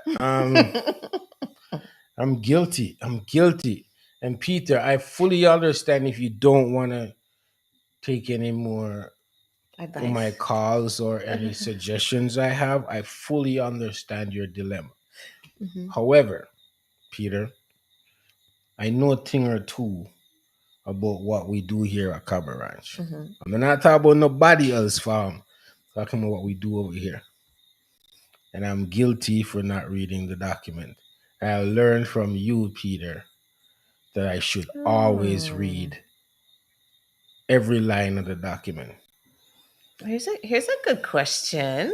I'm guilty. I'm guilty. And Peter, I fully understand if you don't want to take any more for my Advice. calls or any Mm-hmm. suggestions I have. I fully understand your dilemma. However, Peter, I know a thing or two about what we do here at Cabra Ranch. Mm-hmm. I'm not talking about nobody else farm. Talking about what we do over here. And I'm guilty for not reading the document. I learned from you, Peter, that I should always Hmm. read every line of the document. Here's a good question.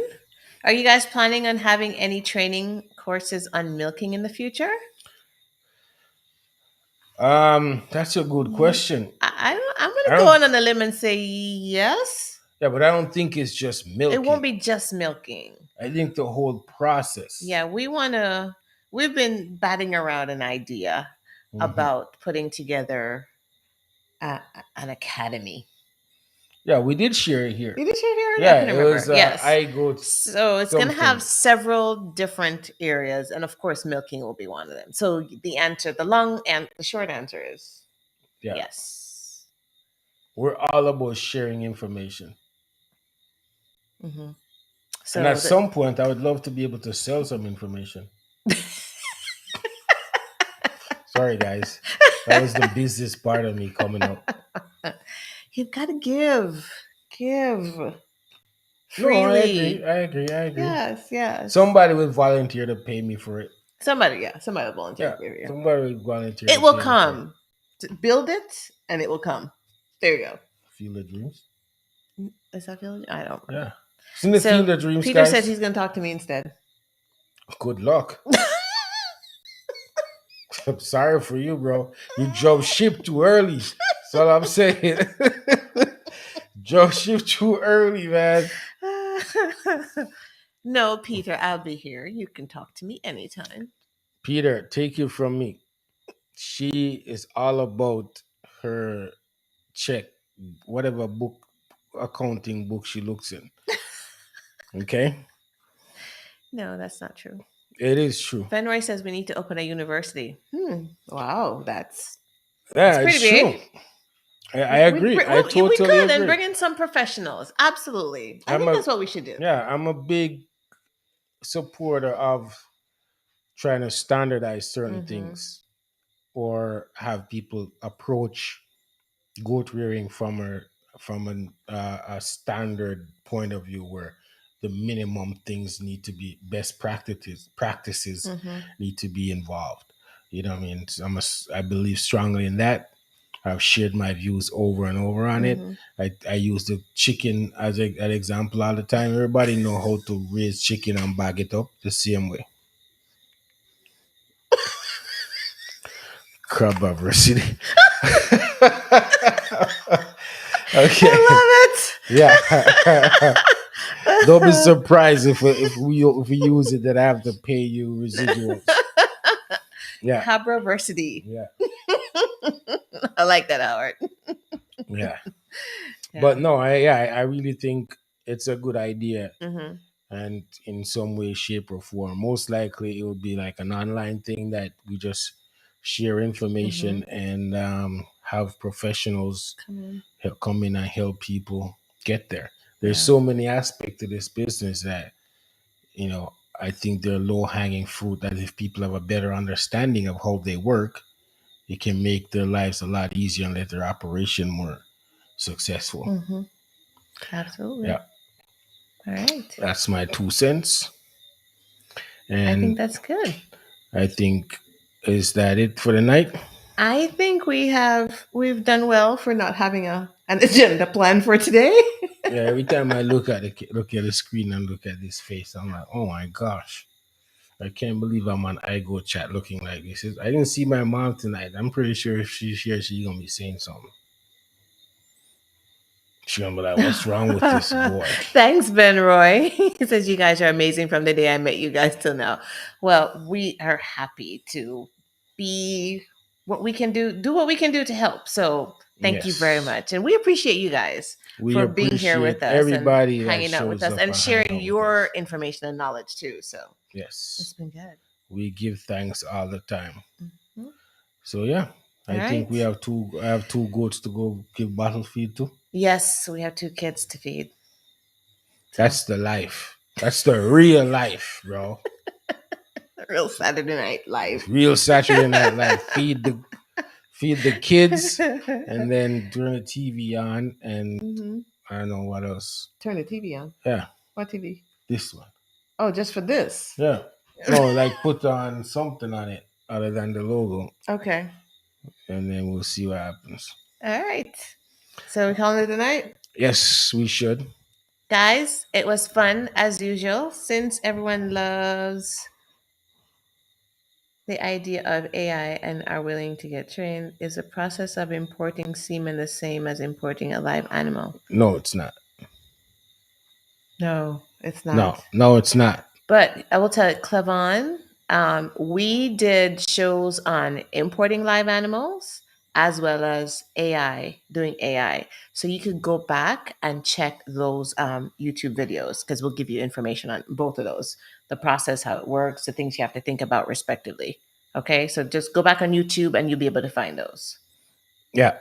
Are you guys planning on having any training courses on milking in the future? That's a good question. I'm I gonna go don't on a limb and say yes. Yeah, but I don't think it's just It won't milking. be just milking. I think the whole process. Yeah, we've been batting around an idea Mhm. about putting together an academy. Yeah, we did share it here. You did share here? Yeah, I Yeah, can it remember. was Yes. iGoat So it's going to have something. several different areas, and of course, milking will be one of them. So the answer, the long and the short answer is Yeah, yes. we're all about sharing information. Hmm. And at So the some point, I would love to be able to sell some information. Sorry, guys. That was the business part of me coming up. you've got to give No, I agree. freely. I agree. I agree. Yes, yes. Somebody would volunteer to pay me for it. Somebody, yeah, somebody will volunteer Yeah, to give you. somebody would volunteer It to will pay me for it. come. Build it, and it will come. There you go. Field of Dreams. Is that village? I don't remember. Yeah. It's in the So Field of Dreams, Peter says guys. he's going to talk to me instead. Good luck. I'm sorry for you, bro. You drove ship too early. That's all I'm saying. Drove ship too early, man. no, Peter, I'll be here. You can talk to me anytime. Peter, take it from me. She is all about her check, whatever book, accounting book she looks in. Okay? No, that's not true. It is true. Fenroy says we need to open a university. Wow, that's Yeah, pretty it's true. big. I agree. I We totally could and agree. bring in some professionals. Absolutely. I I'm think a that's what we should do. yeah, I'm a big supporter of trying to standardize certain Mm-hmm. things or have people approach goat rearing a standard point of view where the minimum things need to be best practices Mm-hmm. need to be involved. You know what I mean? I believe strongly in that. I've shared my views over and over on it. Mm-hmm. I use the chicken as an example all the time. Everybody know how to raise chicken and bag it up the same way. Crab diversity. Okay. I Yeah. Don't be love surprised if we use it that I have to pay you residuals. it. Yeah. Cabraversity. Yeah. I like that, Howard. Yeah. But Yeah. no, I really think it's a good idea, Mm-hmm. and in some way, shape, or form. Most likely, it would be like an online thing that we just share Mm-hmm. information and have professionals Come on. come in and help people get there. There's Yeah. so many aspects to this business that you know I think they're low hanging fruit that if people have a better understanding of how they work, it can make their lives a lot easier and let their operation more successful. Mm-hmm. Absolutely. Yeah, All right. that's my 2 cents. I think And that's good. I think is that it for the night? I think we've done well for not having an agenda plan for today. Yeah, every time I look at the screen and look at this face, I'm like, oh my gosh. I can't believe I'm on iGo chat looking like this. I didn't see my mom tonight. I'm pretty sure if she's here, she's gonna be saying something. She's gonna be like, "What's wrong with this boy?" Thanks, Ben Roy. He says you guys are amazing from the day I met you guys till now. Well, we are happy to be what we can do what we can do to help. So thank you very Yes, much. And we appreciate you guys we for being here with appreciate us and everybody that hanging out with shows us up and and hang sharing out with your us. information and knowledge too. So it's Yes, been good. we give thanks all the time. Mhm. So yeah, All I think we right. have two. I have two goats to go give battlefield to. Yes, we have two kids to feed. So That's the life. That's the real life, bro. real Saturday night live. Real Saturday Night Live. Feed the kids, and then turn the TV on, and Hmm. I don't know what else. Turn the TV on. Yeah, What TV? this one. Oh, just for this. Yeah, no, like put on something on it other than the logo, Okay. and then we'll see what happens. All right. So we calling it a night? Yes, we should. Guys, it was fun as usual. Since everyone loves the idea of AI and are willing to get trained, is the process of importing semen the same as importing a live animal? No, it's not. No, it's not. No, it's not. But I will tell you, Clevon, we did shows on importing live animals as well as AI, doing AI. So you could go back and check those YouTube videos because we'll give you information on both of those, the process, how it works, the things you have to think about respectively. Okay, so just go back on YouTube and you'll be able to find those. Yeah.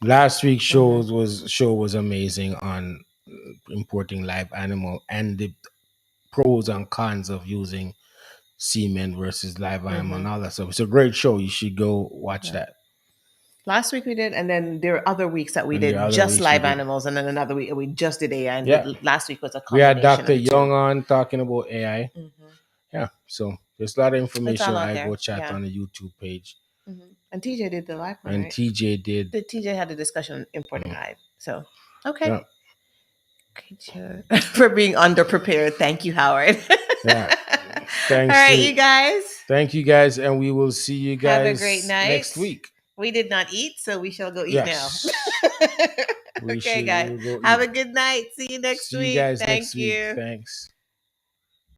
Last week's Mm-hmm. show was amazing on importing live animal and the pros and cons of using semen versus live animal Mm-hmm. and all that stuff. It's a great show. You should go watch Yeah. that. Last week we did, and then there are other weeks that we And the did other just weeks we live did. animals, and then another week we just did AI. And Yeah. last week was a We had combination Dr. of the two. Young on talking about AI. Mm-hmm. Yeah. So there's a lot of It's information. all out I there. go chat Yeah. on the YouTube page. Mm-hmm. And TJ did the live one, And right? TJ did. The TJ had a discussion on importing mm, live. So okay. Yeah. Great show. For being underprepared. Thank you, Howard. Yeah. All Thanks right, to you guys. thank you guys, and we will see you Have a great guys night. next week. We did not eat, so we shall go eat now. Yes. Okay, We guys. will go Have eat. a good night. See you next See you week. guys Thank next week. you. Thanks.